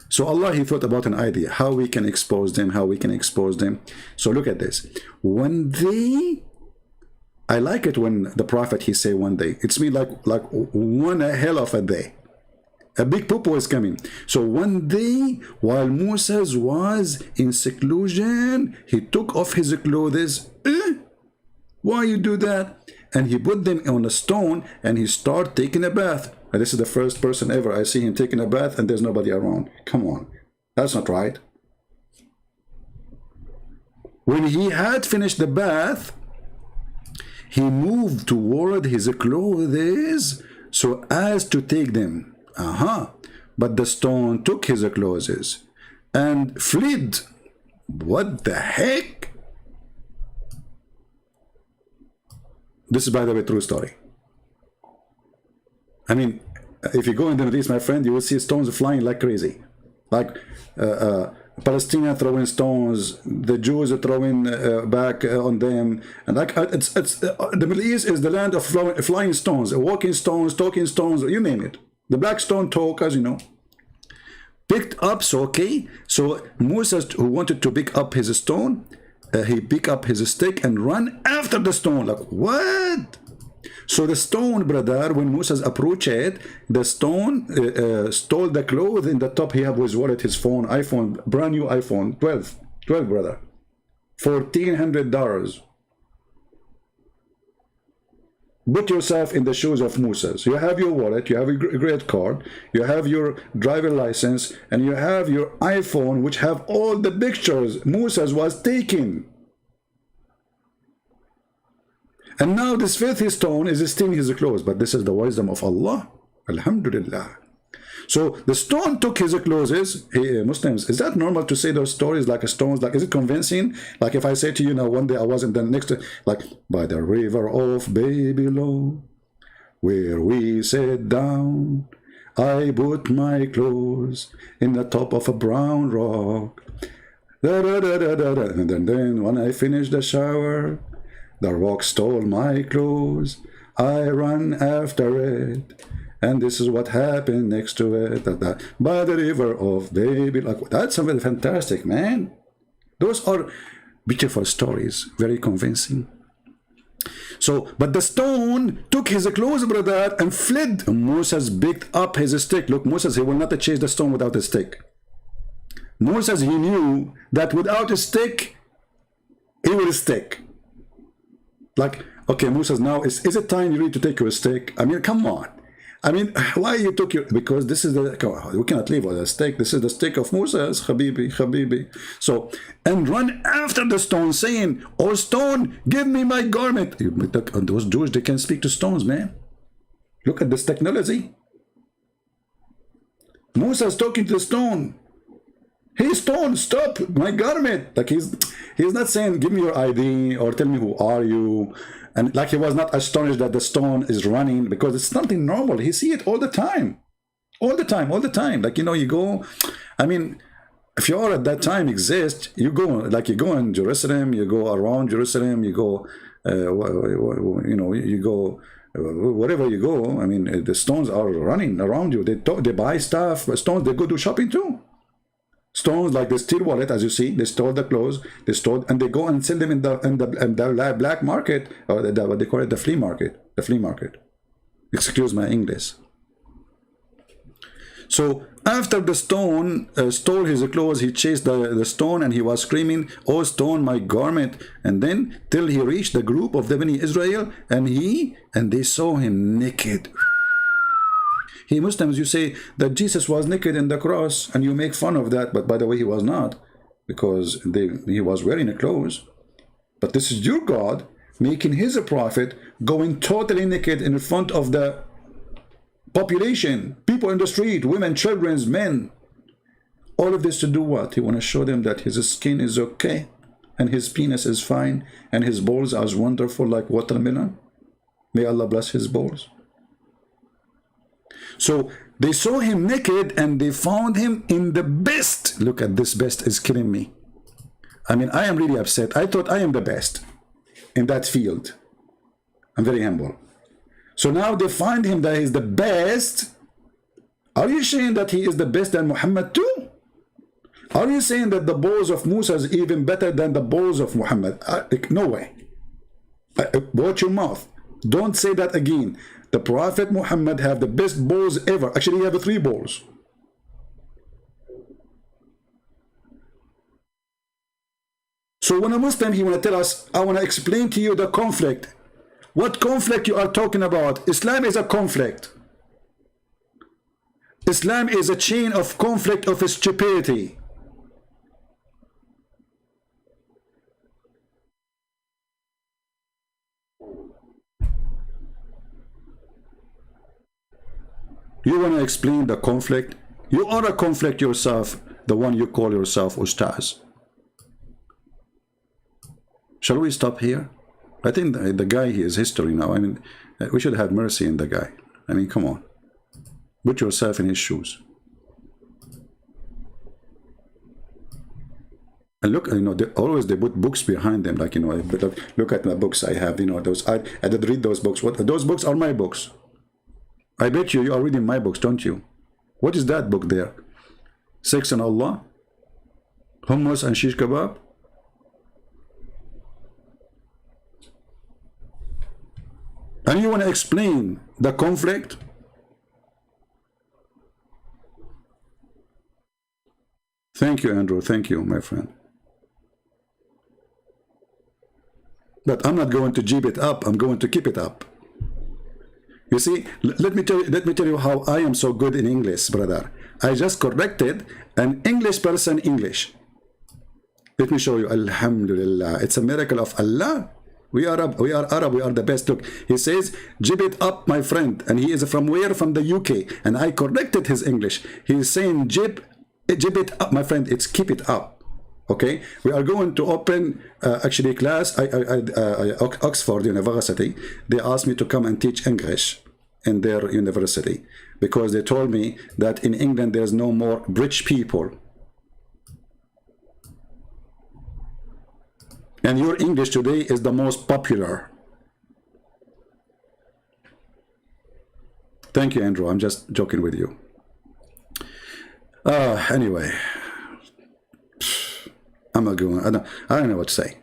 So Allah, He thought about an idea, how we can expose them, how we can expose them. So look at this. One day, I like it when the prophet, he say one day. It's me like one hell of a day. A big poo is coming. So one day, while Moses was in seclusion, he took off his clothes. Why you do that? And he put them on a stone and he started taking a bath. And this is the first person ever I see him taking a bath and there's nobody around. Come on. That's not right. When he had finished the bath, he moved toward his clothes so as to take them. But the stone took his clothes and fled. What the heck? This is, by the way, true story. I mean, if you go in the Middle East, my friend, you will see stones flying like crazy. Like Palestinians throwing stones, the Jews are throwing back on them. And like the Middle East is the land of flying stones, walking stones, talking stones, you name it. The black stone talkers, you know, picked up. So okay, so Moses, who wanted to pick up his stone, he picked up his stick and run after the stone. Like what? So the stone, brother, when Moses approached it, the stone stole the clothes in the top. He had his wallet, his phone, iPhone, brand new iPhone 12, brother, $1,400. Put yourself in the shoes of Moses. You have your wallet, you have a credit card, you have your driver license, and you have your iPhone, which have all the pictures Moses was taking. And now this filthy stone is stealing his clothes. But this is the wisdom of Allah. Alhamdulillah. So the stone took his clothes. Hey, Muslims, is that normal to say those stories like stones? Like, is it convincing? Like if I say to you now, one day I was in the next, like by the river of Babylon, where we sat down, I put my clothes in the top of a brown rock. And then when I finished the shower, the rock stole my clothes. I ran after it. And this is what happened next to it, by the river of Babylon. Like, that's something fantastic, man. Those are beautiful stories, very convincing. So, but the stone took his clothes, brother, and fled. Moses picked up his stick. Look, Moses, he will not chase the stone without a stick. Moses, he knew that without a stick, he will stick. Like, okay, Moses, now is it time you need to take your stick? I mean, come on. I mean, why you took your, because this is the, we cannot leave with a stick. This is the stick of Moses, Habibi, Habibi. So, and run after the stone saying, oh stone, give me my garment. Those Jews, they can speak to stones, man. Look at this technology. Moses talking to the stone. Hey stone, stop my garment. Like he's not saying, give me your ID or tell me who are you. And like he was not astonished that the stone is running, because it's nothing normal. He see it all the time. All the time, all the time. Like, you know, you go, I mean, if you are at that time exist, you go, like you go in Jerusalem, you go around Jerusalem, you go you know, you go wherever you go. I mean, the stones are running around you. They buy stuff. Stones, they go do shopping too. Stones, like the steel wallet, as you see, they store the clothes, they store, and they go and sell them in the black market, or what they call it, the flea market. The flea market. Excuse my English. So after the stone stole his clothes, he chased the stone, and he was screaming, "Oh stone, my garment!" And then till he reached the group of the Bani Israel, and they saw him naked. He Muslims, you say that Jesus was naked in the cross, and you make fun of that, but by the way, he was not, because he was wearing clothes. But this is your God making his prophet going totally naked in front of the population, people in the street, women, children, men. All of this to do what? He want to show them that his skin is okay, and his penis is fine, and his balls are wonderful like watermelon. May Allah bless his balls. So they saw him naked, and they found him in the best. Look at this, best is killing me. I mean, I am really upset. I thought I am the best in that field. I'm very humble. So now they find him that he's the best. Are you saying that he is the best than Muhammad too? Are you saying that the balls of Musa is even better than the balls of Muhammad? No way. Watch your mouth. Don't say that again. The Prophet Muhammad have the best balls ever. Actually, he have 3 balls. So when a Muslim, he want to tell us, I want to explain to you the conflict. What conflict you are talking about? Islam is a conflict. Islam is a chain of conflict of stupidity. You want to explain the conflict? You are a conflict yourself, the one you call yourself ustad. Shall we stop here? I think the guy, he is history now. I mean, we should have mercy in the guy. I mean, come on. Put yourself in his shoes. And look, you know, always they put books behind them. Like, you know, look at my books I have, you know, those. I did read those books. Those books are my books. I bet you are reading my books, don't you? What is that book there? Sex and Allah? Hummus and shish kebab? And you want to explain the conflict? Thank you, Andrew. Thank you, my friend. But I'm not going to jib it up. I'm going to keep it up. You see, let me tell you how I am so good in English, brother. I just corrected an English person English. Let me show you. Alhamdulillah. It's a miracle of Allah. We are Arab. We are the best. Look, he says, jib it up, my friend. And he is from where? From the UK. And I corrected his English. He is saying jib it up, my friend. It's keep it up. Okay, we are going to open actually class. Oxford University, they asked me to come and teach English in their university because they told me that in England there's no more rich people, and your English today is the most popular. Thank you, Andrew. I'm just joking with you. Anyway, I'm not going. I don't know what to say.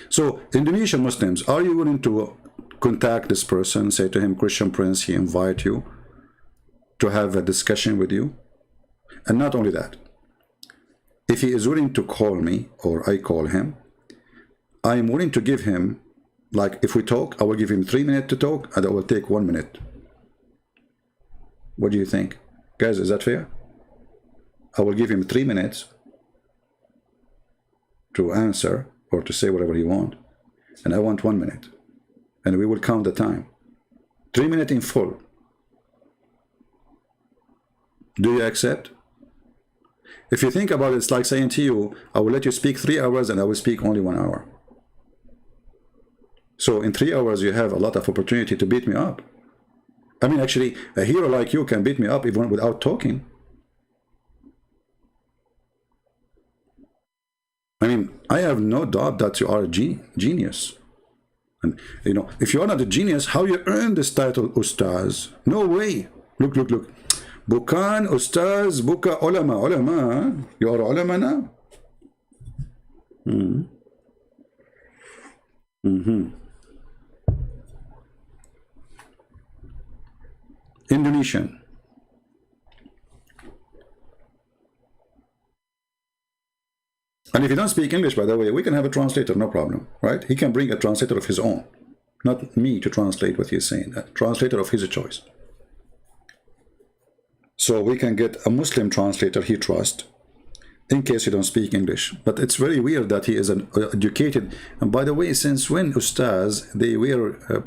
So, Indonesian Muslims, are you willing to contact this person, say to him, Christian Prince, he invite you to have a discussion with you? And not only that, if he is willing to call me or I call him, I am willing to give him, like if we talk, I will give him 3 minutes to talk and I will take 1 minute. What do you think? Guys, is that fair? I will give him 3 minutes to answer or to say whatever he wants, and I want 1 minute, and we will count the time. 3 minutes in full. Do you accept? If you think about it, it's like saying to you, I will let you speak 3 hours and I will speak only 1 hour. So in 3 hours you have a lot of opportunity to beat me up. I mean, actually, a hero like you can beat me up even without talking. I mean, I have no doubt that you are a genius. And you know, if you're not a genius, how you earn this title, Ustaz? No way. Look, look, look. Bukan Ustaz, buka ulama. Ulama, you are ulama now? Indonesian. And if you don't speak English, by the way, we can have a translator, no problem, right? He can bring a translator of his own, not me to translate what he's saying, a translator of his choice. So we can get a Muslim translator he trusts, in case you don't speak English. But it's very weird that he is an educated. And by the way, since when Ustaz, they wear a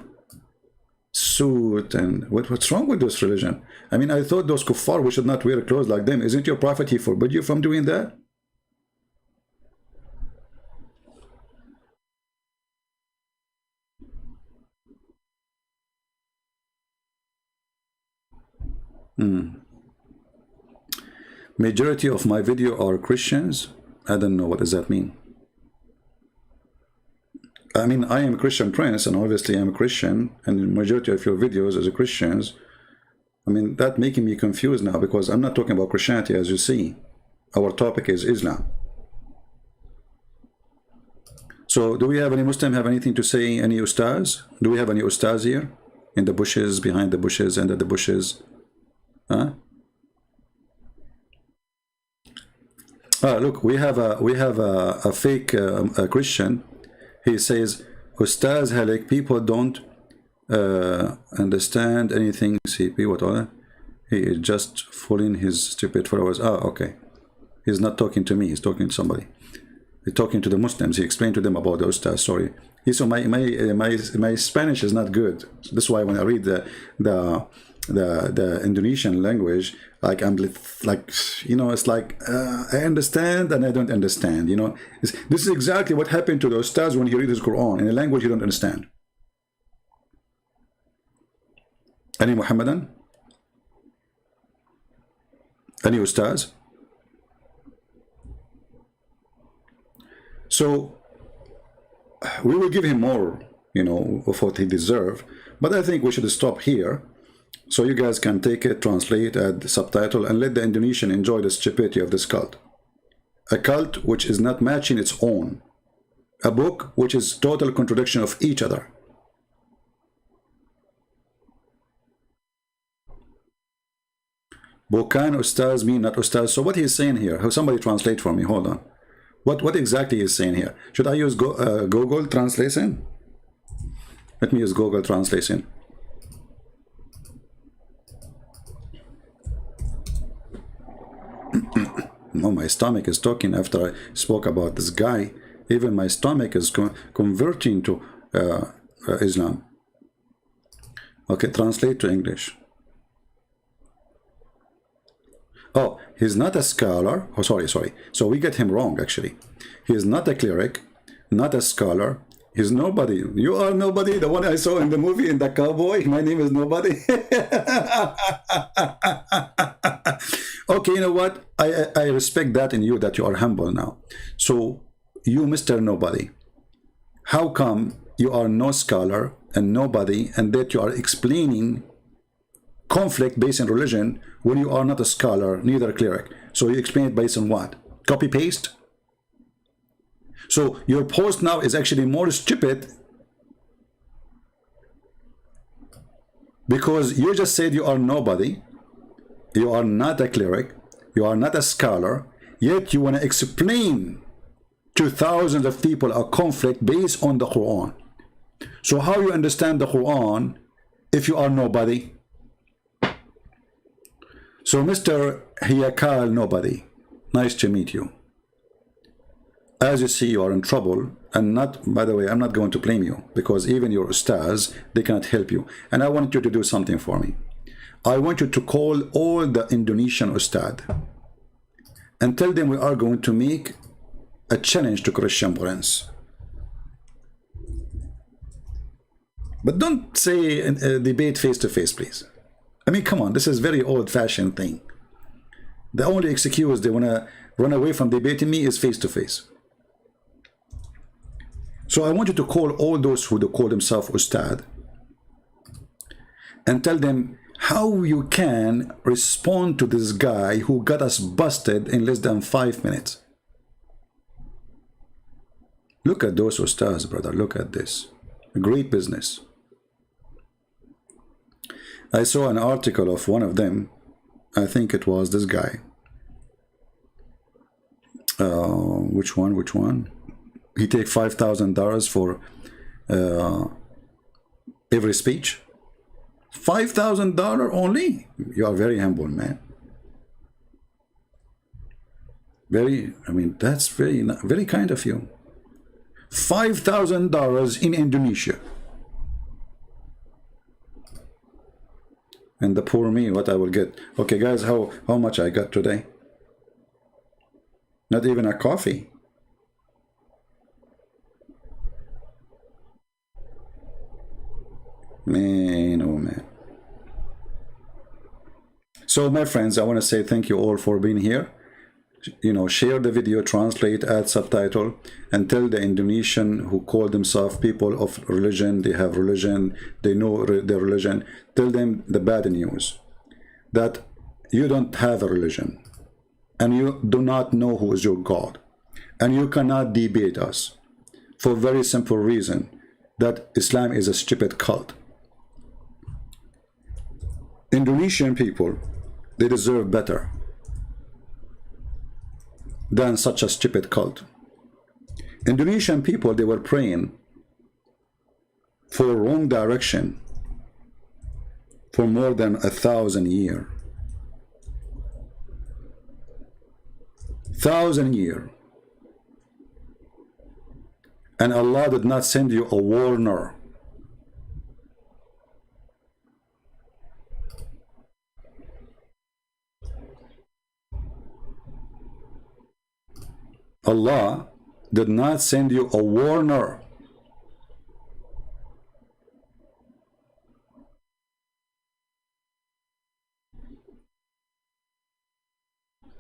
suit, and what's wrong with this religion? I mean, I thought those kuffar, we should not wear clothes like them. Isn't your prophet, he forbid you from doing that? Majority of my video are Christians. I don't know, what does that mean? I mean, I am a Christian prince, and obviously I'm a Christian, and the majority of your videos is Christians. I mean, that making me confused now, because I'm not talking about Christianity, as you see. Our topic is Islam. So do we have any Muslim have anything to say? Any Ustaz? Do we have any Ustaz here? In the bushes, behind the bushes, under the bushes? Huh? Look, we have a fake Christian. He says, Ustaz Halik, people don't understand anything. CP, what other? He is just fooling his stupid followers. Okay. He's not talking to me. He's talking to somebody. He's talking to the Muslims. He explained to them about the Ustaz. Sorry. So my Spanish is not good. So that's why when I read the Indonesian language, like I'm like, you know, it's like I understand and I don't understand, you know. This is exactly what happened to the Ustaz when he read his Quran in a language you don't understand. Any Muhammadan? Any Ustaz? So we will give him more, you know, of what he deserves, but I think we should stop here. So you guys can take it, translate, add subtitle, and let the Indonesian enjoy the stupidity of this cult. A cult which is not matching its own. A book which is total contradiction of each other. Bukan Ustaz mean not Ustaz. So what he's saying here, have somebody translate for me, hold on. What exactly is saying here? Should I use Google Translation? Let me use Google Translation. No, my stomach is talking after I spoke about this guy. Even my stomach is converting to Islam. Okay, translate to English. Oh, he's not a scholar. Oh, sorry. So we get him wrong, actually. He is not a cleric, not a scholar. He's nobody. You are nobody. The one I saw in the movie, in the cowboy. My name is nobody. Okay, you know what? I respect that in you, that you are humble now. So you, Mr. Nobody, how come you are no scholar and nobody, and that you are explaining conflict based on religion when you are not a scholar, neither a cleric? So you explain it based on what? Copy paste? So your post now is actually more stupid because you just said you are nobody, you are not a cleric, you are not a scholar, yet you want to explain to thousands of people a conflict based on the Quran. So how you understand the Quran if you are nobody? So Mr. Haikal Nobody, nice to meet you. As you see, you are in trouble, and not, by the way, I'm not going to blame you, because even your ustaz, they cannot help you. And I want you to do something for me. I want you to call all the Indonesian ustad and tell them we are going to make a challenge to Christian Prince. But don't say debate face to face, please. I mean, come on, this is very old-fashioned thing. The only excuse they want to run away from debating me is face to face. So I want you to call all those who call themselves ustad and tell them how you can respond to this guy who got us busted in less than 5 minutes. Look at those ustads, brother. Look at this. Great business. I saw an article of one of them. I think it was this guy. Which one? He take $5,000 for every speech. $5,000 only? You are very humble, man. Very, I mean, that's very kind of you. $5,000 in Indonesia. And the poor me, what I will get. Okay, guys, how much I got today? Not even a coffee. Man, oh man. So my friends, I want to say thank you all for being here. You know, share the video, translate, add subtitle, and tell the Indonesian who call themselves people of religion, they have religion, they know their religion, tell them the bad news, that you don't have a religion, and you do not know who is your God, and you cannot debate us, for a very simple reason, that Islam is a stupid cult. Indonesian people, they deserve better than such a stupid cult. Indonesian people, they were praying for wrong direction for more than 1,000 years. 1,000 years. And Allah did not send you a warner. Allah did not send you a warner.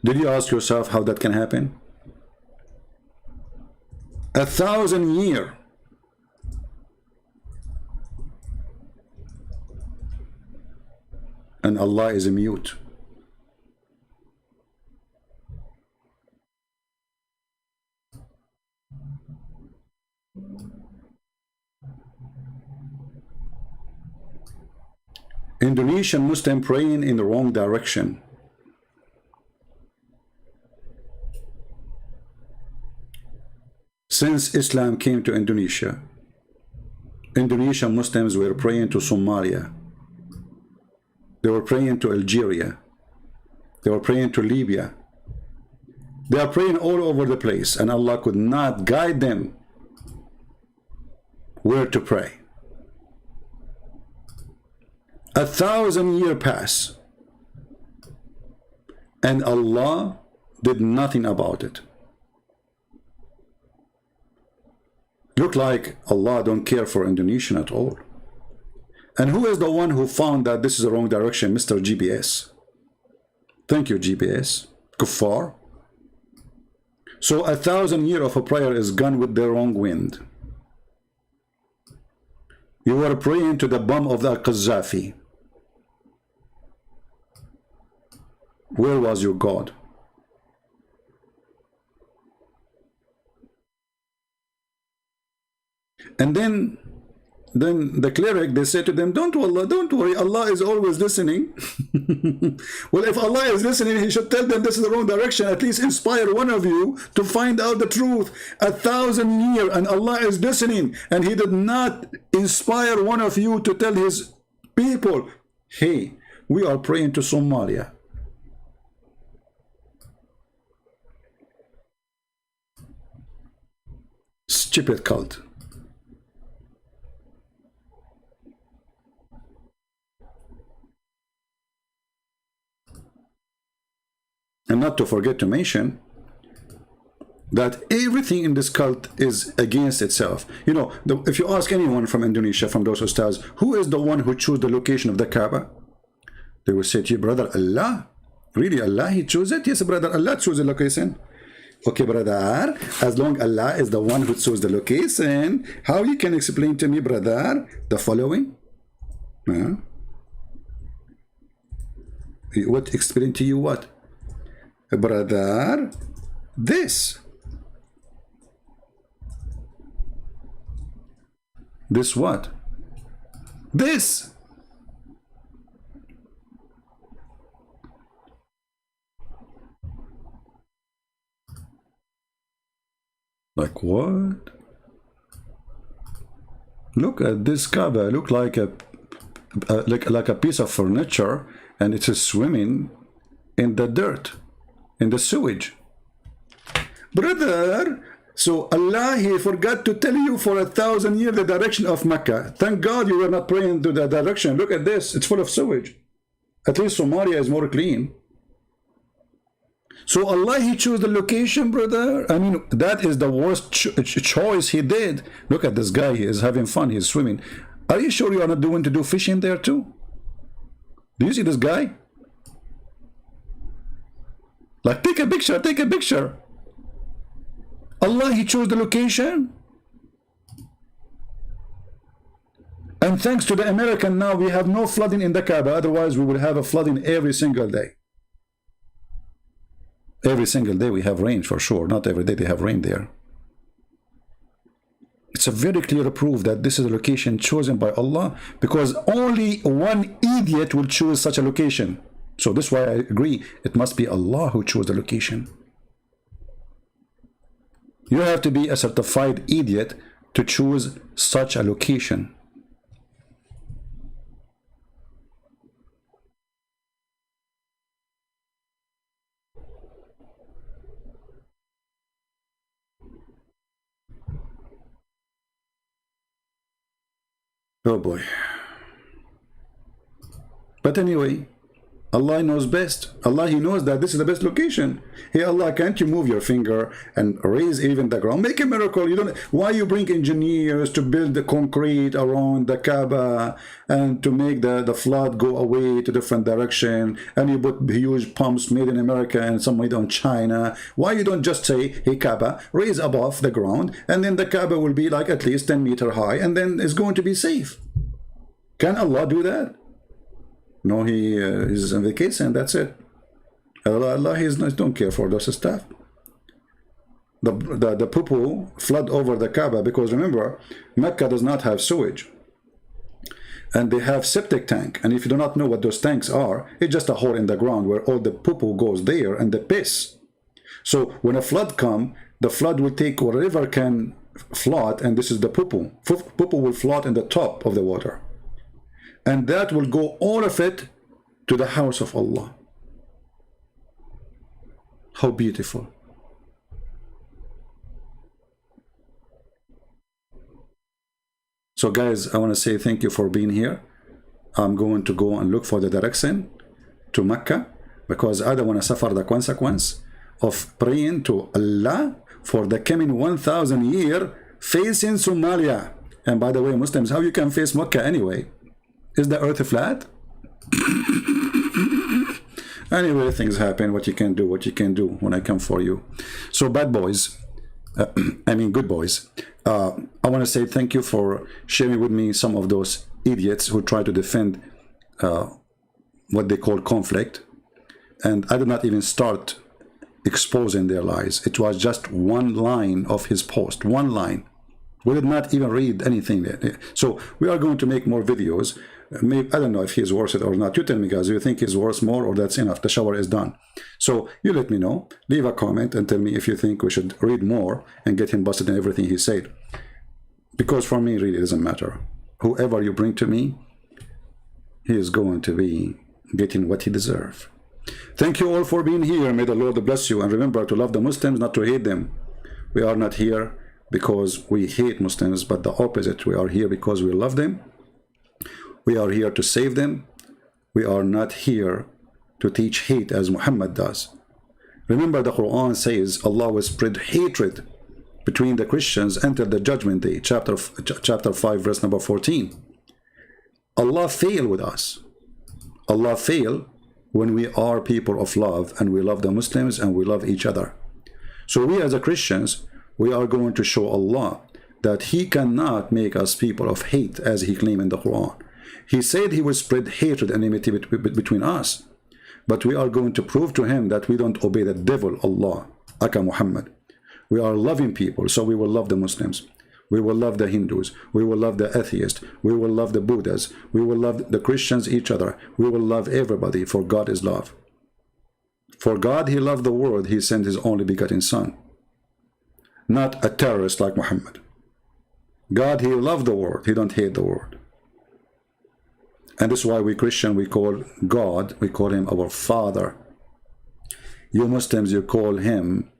Did you ask yourself how that can happen? 1,000 years. And Allah is mute. Indonesian Muslim praying in the wrong direction. Since Islam came to Indonesia, Indonesian Muslims were praying to Somalia. They were praying to Algeria. They were praying to Libya. They are praying all over the place, and Allah could not guide them where to pray. 1,000 years pass, and Allah did nothing about it. Look like Allah don't care for Indonesian at all. And who is the one who found that this is the wrong direction? Mr. GPS. Thank you, GPS. Kuffar. So 1,000 years of a prayer is gone with the wrong wind. You were praying to the bomb of the Qaddafi. Where was your God? And then the cleric, they say to them, don't worry, Allah is always listening. Well, if Allah is listening, he should tell them this is the wrong direction, at least inspire one of you to find out the truth. 1,000 years, and Allah is listening, and he did not inspire one of you to tell his people, hey, we are praying to Somalia. Stupid cult. And not to forget to mention that everything in this cult is against itself. You know, if you ask anyone from Indonesia, from those ustads, who is the one who chose the location of the Kaaba? They will say to you, brother, Allah? Really, Allah, he chose it? Yes, brother, Allah chose the location. Okay, brother, as long Allah is the one who chose the location, how you can explain to me, brother, the following? Huh? What explain to you what? Brother, this. This what? This. Like what? Look at this Kaaba. Look like a piece of furniture, and it is swimming in the dirt, in the sewage. Brother, so Allah, He forgot to tell you for 1,000 years the direction of Mecca. Thank God you were not praying to the direction. Look at this. It's full of sewage. At least Somalia is more clean. So Allah, He chose the location, brother. I mean, that is the worst choice He did. Look at this guy. He is having fun. He is swimming. Are you sure you are not doing to do fishing there too? Do you see this guy? Like, take a picture, take a picture. Allah, He chose the location. And thanks to the American, now we have no flooding in the Kaaba. Otherwise, we would have a flooding every single day. Every single day we have rain for sure. Not every day they have rain there. It's a very clear proof that this is a location chosen by Allah, because only one idiot will choose such a location. So this is why I agree, it must be Allah who chose the location. You have to be a certified idiot to choose such a location. Oh boy. But anyway, Allah knows best. Allah, He knows that this is the best location. Hey Allah, can't you move your finger and raise even the ground? Make a miracle. You don't. Why you bring engineers to build the concrete around the Kaaba and to make the flood go away to different direction, and you put huge pumps made in America and some made in China? Why you don't just say, hey Kaaba, raise above the ground, and then the Kaaba will be like at least 10 meters high, and then it's going to be safe? Can Allah do that? No, He is on vacation, that's it. Allah, He don't care for those stuff. The poo-poo flood over the Kaaba, because remember, Mecca does not have sewage. And they have septic tank. And if you do not know what those tanks are, it's just a hole in the ground where all the poo-poo goes there and the piss. So when a flood comes, the flood will take whatever can float, and this is the poo-poo. Poo-poo will float in the top of the water. And that will go all of it to the house of Allah. How beautiful. So guys, I want to say thank you for being here. I'm going to go and look for the direction to Mecca, because I don't want to suffer the consequence of praying to Allah for the coming 1,000 years facing Somalia. And by the way, Muslims, how you can face Mecca anyway? Is the earth flat? Anyway, things happen. What you can do, what you can do when I come for you. So bad boys, I mean good boys, I want to say thank you for sharing with me some of those idiots who try to defend what they call conflict. And I did not even start exposing their lies. It was just one line of his post, one line. We did not even read anything there. So we are going to make more videos. Maybe, I don't know if he's worth it or not. You tell me, guys, do you think he's worth more, or that's enough? The shower is done. So you let me know. Leave a comment and tell me if you think we should read more and get him busted in everything he said. Because for me, really, it doesn't matter. Whoever you bring to me, he is going to be getting what he deserves. Thank you all for being here. May the Lord bless you. And remember to love the Muslims, not to hate them. We are not here because we hate Muslims, but the opposite. We are here because we love them. We are here to save them. We are not here to teach hate as Muhammad does. Remember, the Quran says Allah will spread hatred between the Christians until the judgment day. Chapter 5, verse number 14. Allah fail with us. Allah fail when we are people of love and we love the Muslims and we love each other. So we as a Christians, we are going to show Allah that He cannot make us people of hate as He claimed in the Quran. He said He will spread hatred and enmity between us. But we are going to prove to Him that we don't obey the devil, Allah, Aka Muhammad. We are loving people, so we will love the Muslims. We will love the Hindus. We will love the atheists. We will love the Buddhas. We will love the Christians, each other. We will love everybody, for God is love. For God, He loved the world. He sent His only begotten Son. Not a terrorist like Muhammad. God, He loved the world. He don't hate the world. And this is why we Christian, we call God, we call Him our Father. You Muslims, you call Him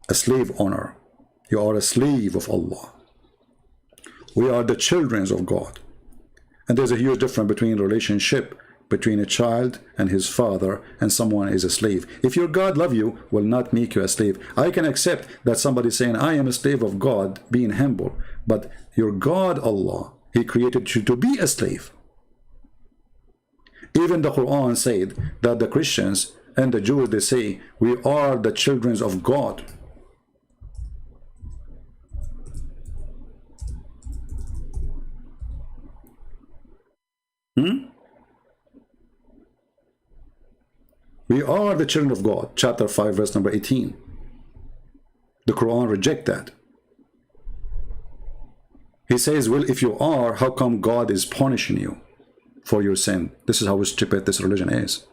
a slave owner. You are a slave of Allah. We are the children of God. And there's a huge difference between relationship between a child and his father and someone is a slave. If your God love you, will not make you a slave. I can accept that somebody saying, I am a slave of God, being humble. But your God, Allah, He created you to be a slave. Even the Quran said that the Christians and the Jews, they say, we are the children of God. We are the children of God, chapter 5, verse number 18. The Quran rejects that. He says, well, if you are, how come God is punishing you for your sin? This is how stupid this religion is.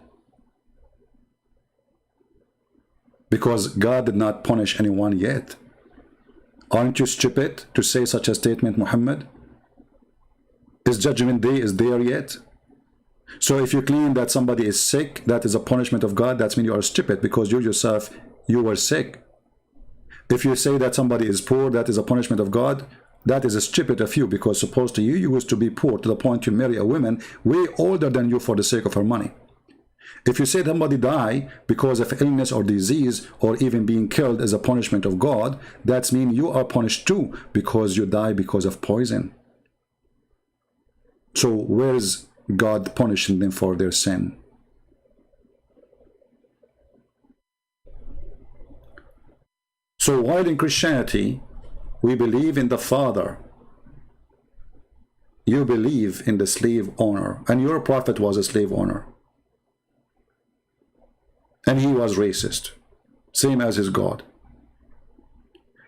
Because God did not punish anyone yet. Aren't you stupid to say such a statement, Muhammad? Is judgment day is there yet? So if you claim that somebody is sick, that is a punishment of God, that means you are stupid because you yourself, you were sick. If you say that somebody is poor, that is a punishment of God, that is a stupid of you, because supposed to you used to be poor to the point you marry a woman way older than you for the sake of her money. If you say somebody die because of illness or disease or even being killed as a punishment of God, that means you are punished too because you die because of poison. So where is God punishing them for their sin? So while in Christianity we believe in the Father, you believe in the slave owner, and your prophet was a slave owner, and he was racist, same as his God.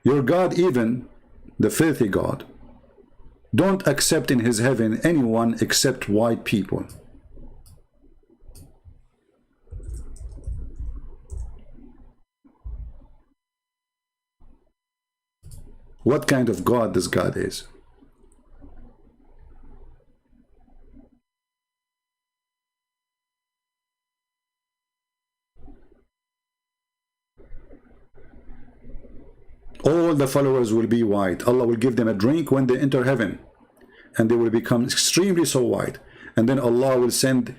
Your God, even the filthy God, don't accept in his heaven anyone except white people. What kind of God this God is? All the followers will be white. Allah will give them a drink when they enter heaven, and they will become extremely so white. And then Allah will send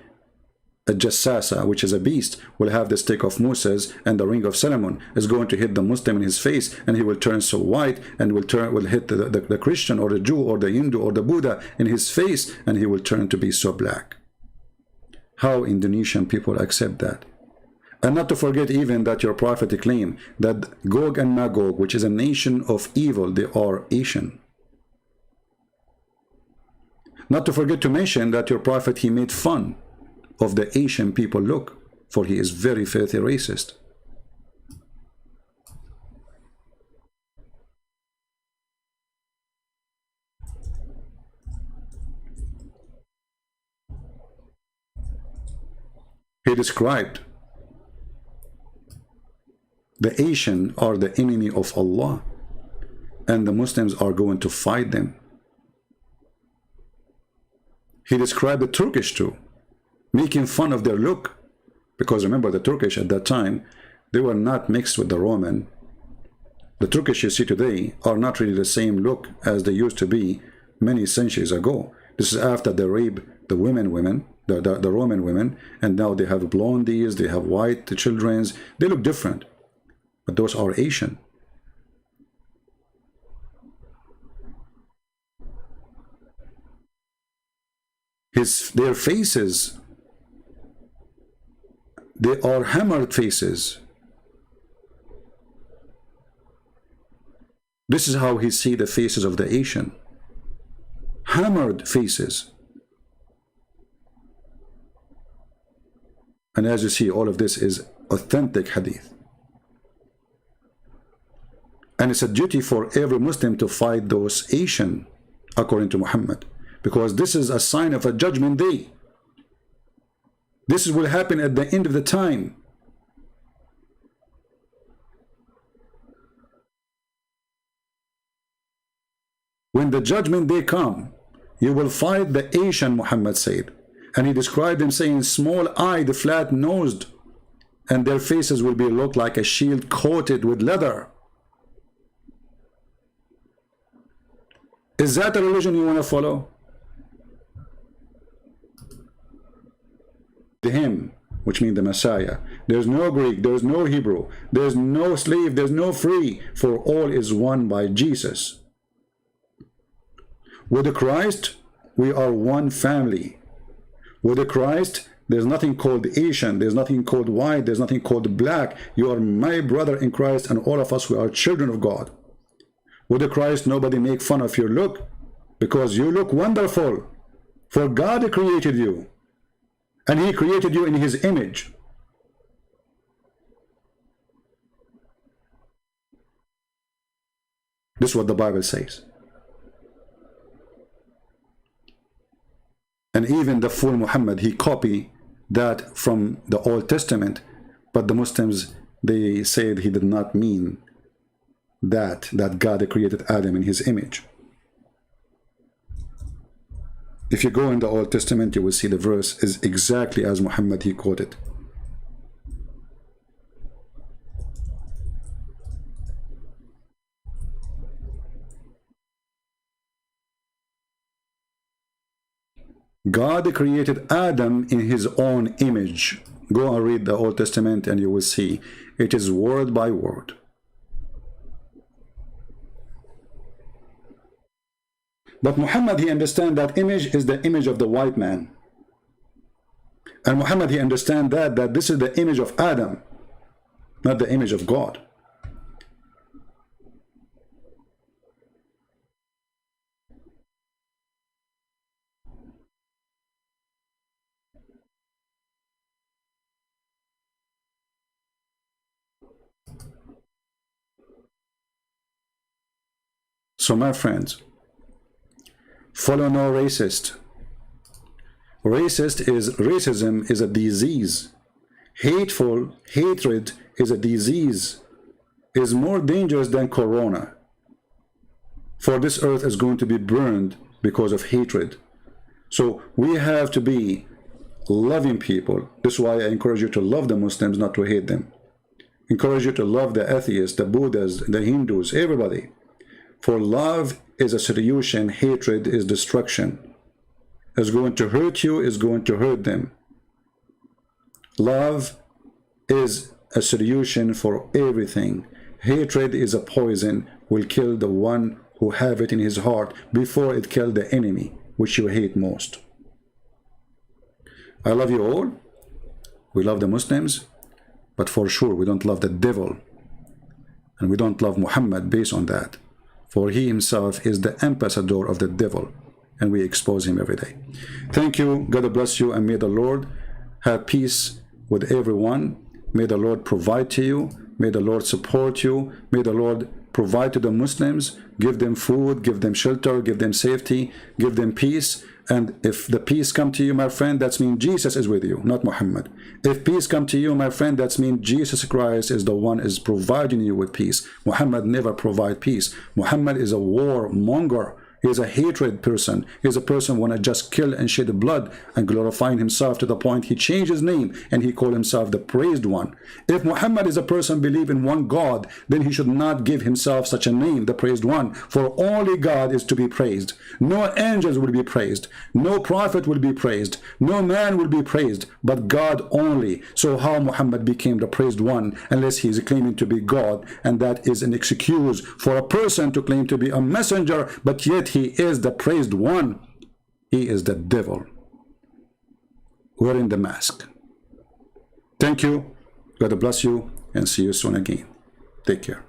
a jassasa, which is a beast, will have the stick of Moses and the ring of Solomon, is going to hit the Muslim in his face, and he will turn so white, and will hit the Christian or the Jew or the Hindu or the Buddha in his face, and he will turn to be so black. How Indonesian people accept that? And not to forget even that your prophet claimed that Gog and Magog, which is a nation of evil, they are Asian. Not to forget to mention that your prophet, he made fun of the Asian people look, for he is very filthy racist. He described the Asian are the enemy of Allah, and the Muslims are going to fight them. He described the Turkish too, making fun of their look, because remember the Turkish at that time, they were not mixed with the Roman. The Turkish you see today are not really the same look as they used to be many centuries ago. This is after they raped the women, the Roman women, and now they have blondies, they have white children. They look different, but those are Asian. Their faces, they are hammered faces. This is how he see the faces of the Asian. Hammered faces. And as you see, all of this is authentic hadith. And it's a duty for every Muslim to fight those Asian, according to Muhammad, because this is a sign of a judgment day. This will happen at the end of the time. When the judgment day come, you will fight the Asian, Muhammad said. And he described them saying small-eyed, flat-nosed, and their faces will be look like a shield coated with leather. Is that a religion you want to follow? Him, which means the Messiah. There's no Greek, there's no Hebrew, there's no slave, there's no free, for all is one by Jesus. With the Christ, we are one family. With the Christ, there's nothing called Asian, there's nothing called white, there's nothing called black. You are my brother in Christ, and all of us, we are children of God. With the Christ, nobody make fun of your look, because you look wonderful. For God created you, and he created you in his image. This is what the Bible says. And even the fool Muhammad, he copied that from the Old Testament, but the Muslims, they said he did not mean that God created Adam in his image. If you go in the Old Testament, you will see the verse is exactly as Muhammad he quoted. God created Adam in his own image. Go and read the Old Testament and you will see it is word by word. But Muhammad, he understands that image is the image of the white man. And Muhammad, he understands that this is the image of Adam, not the image of God. So my friends, follow no racist. Racism is a disease. Hatred is a disease. Is more dangerous than corona. For this earth is going to be burned because of hatred. So we have to be loving people. This is why I encourage you to love the Muslims, not to hate them. Encourage you to love the atheists, the Buddhas, the Hindus, everybody. For love is a solution, hatred is destruction. It's going to hurt you, it's going to hurt them. Love is a solution for everything. Hatred is a poison, will kill the one who have it in his heart before it kill the enemy, which you hate most. I love you all. We love the Muslims, but for sure we don't love the devil. And we don't love Muhammad based on that. For he himself is the ambassador of the devil, and we expose him every day. Thank you. God bless you, and may the Lord have peace with everyone. May the Lord provide to you. May the Lord support you. May the Lord provide to the Muslims. Give them food, give them shelter, give them safety, give them peace. And if the peace come to you, my friend, that means Jesus is with you, not Muhammad. If peace come to you, my friend, that means Jesus Christ is the one is providing you with peace. Muhammad never provide peace. Muhammad is a warmonger. He is a hatred person. He is a person who want to just kill and shed blood and glorifying himself to the point he changed his name and he called himself the praised one. If Muhammad is a person believe in one God, then he should not give himself such a name, the praised one. For only God is to be praised. No angels will be praised. No prophet will be praised. No man will be praised, but God only. So how Muhammad became the praised one unless he is claiming to be God? And that is an excuse for a person to claim to be a messenger, but yet he is the praised one. He is the devil wearing the mask. Thank you. God bless you, and see you soon again. Take care.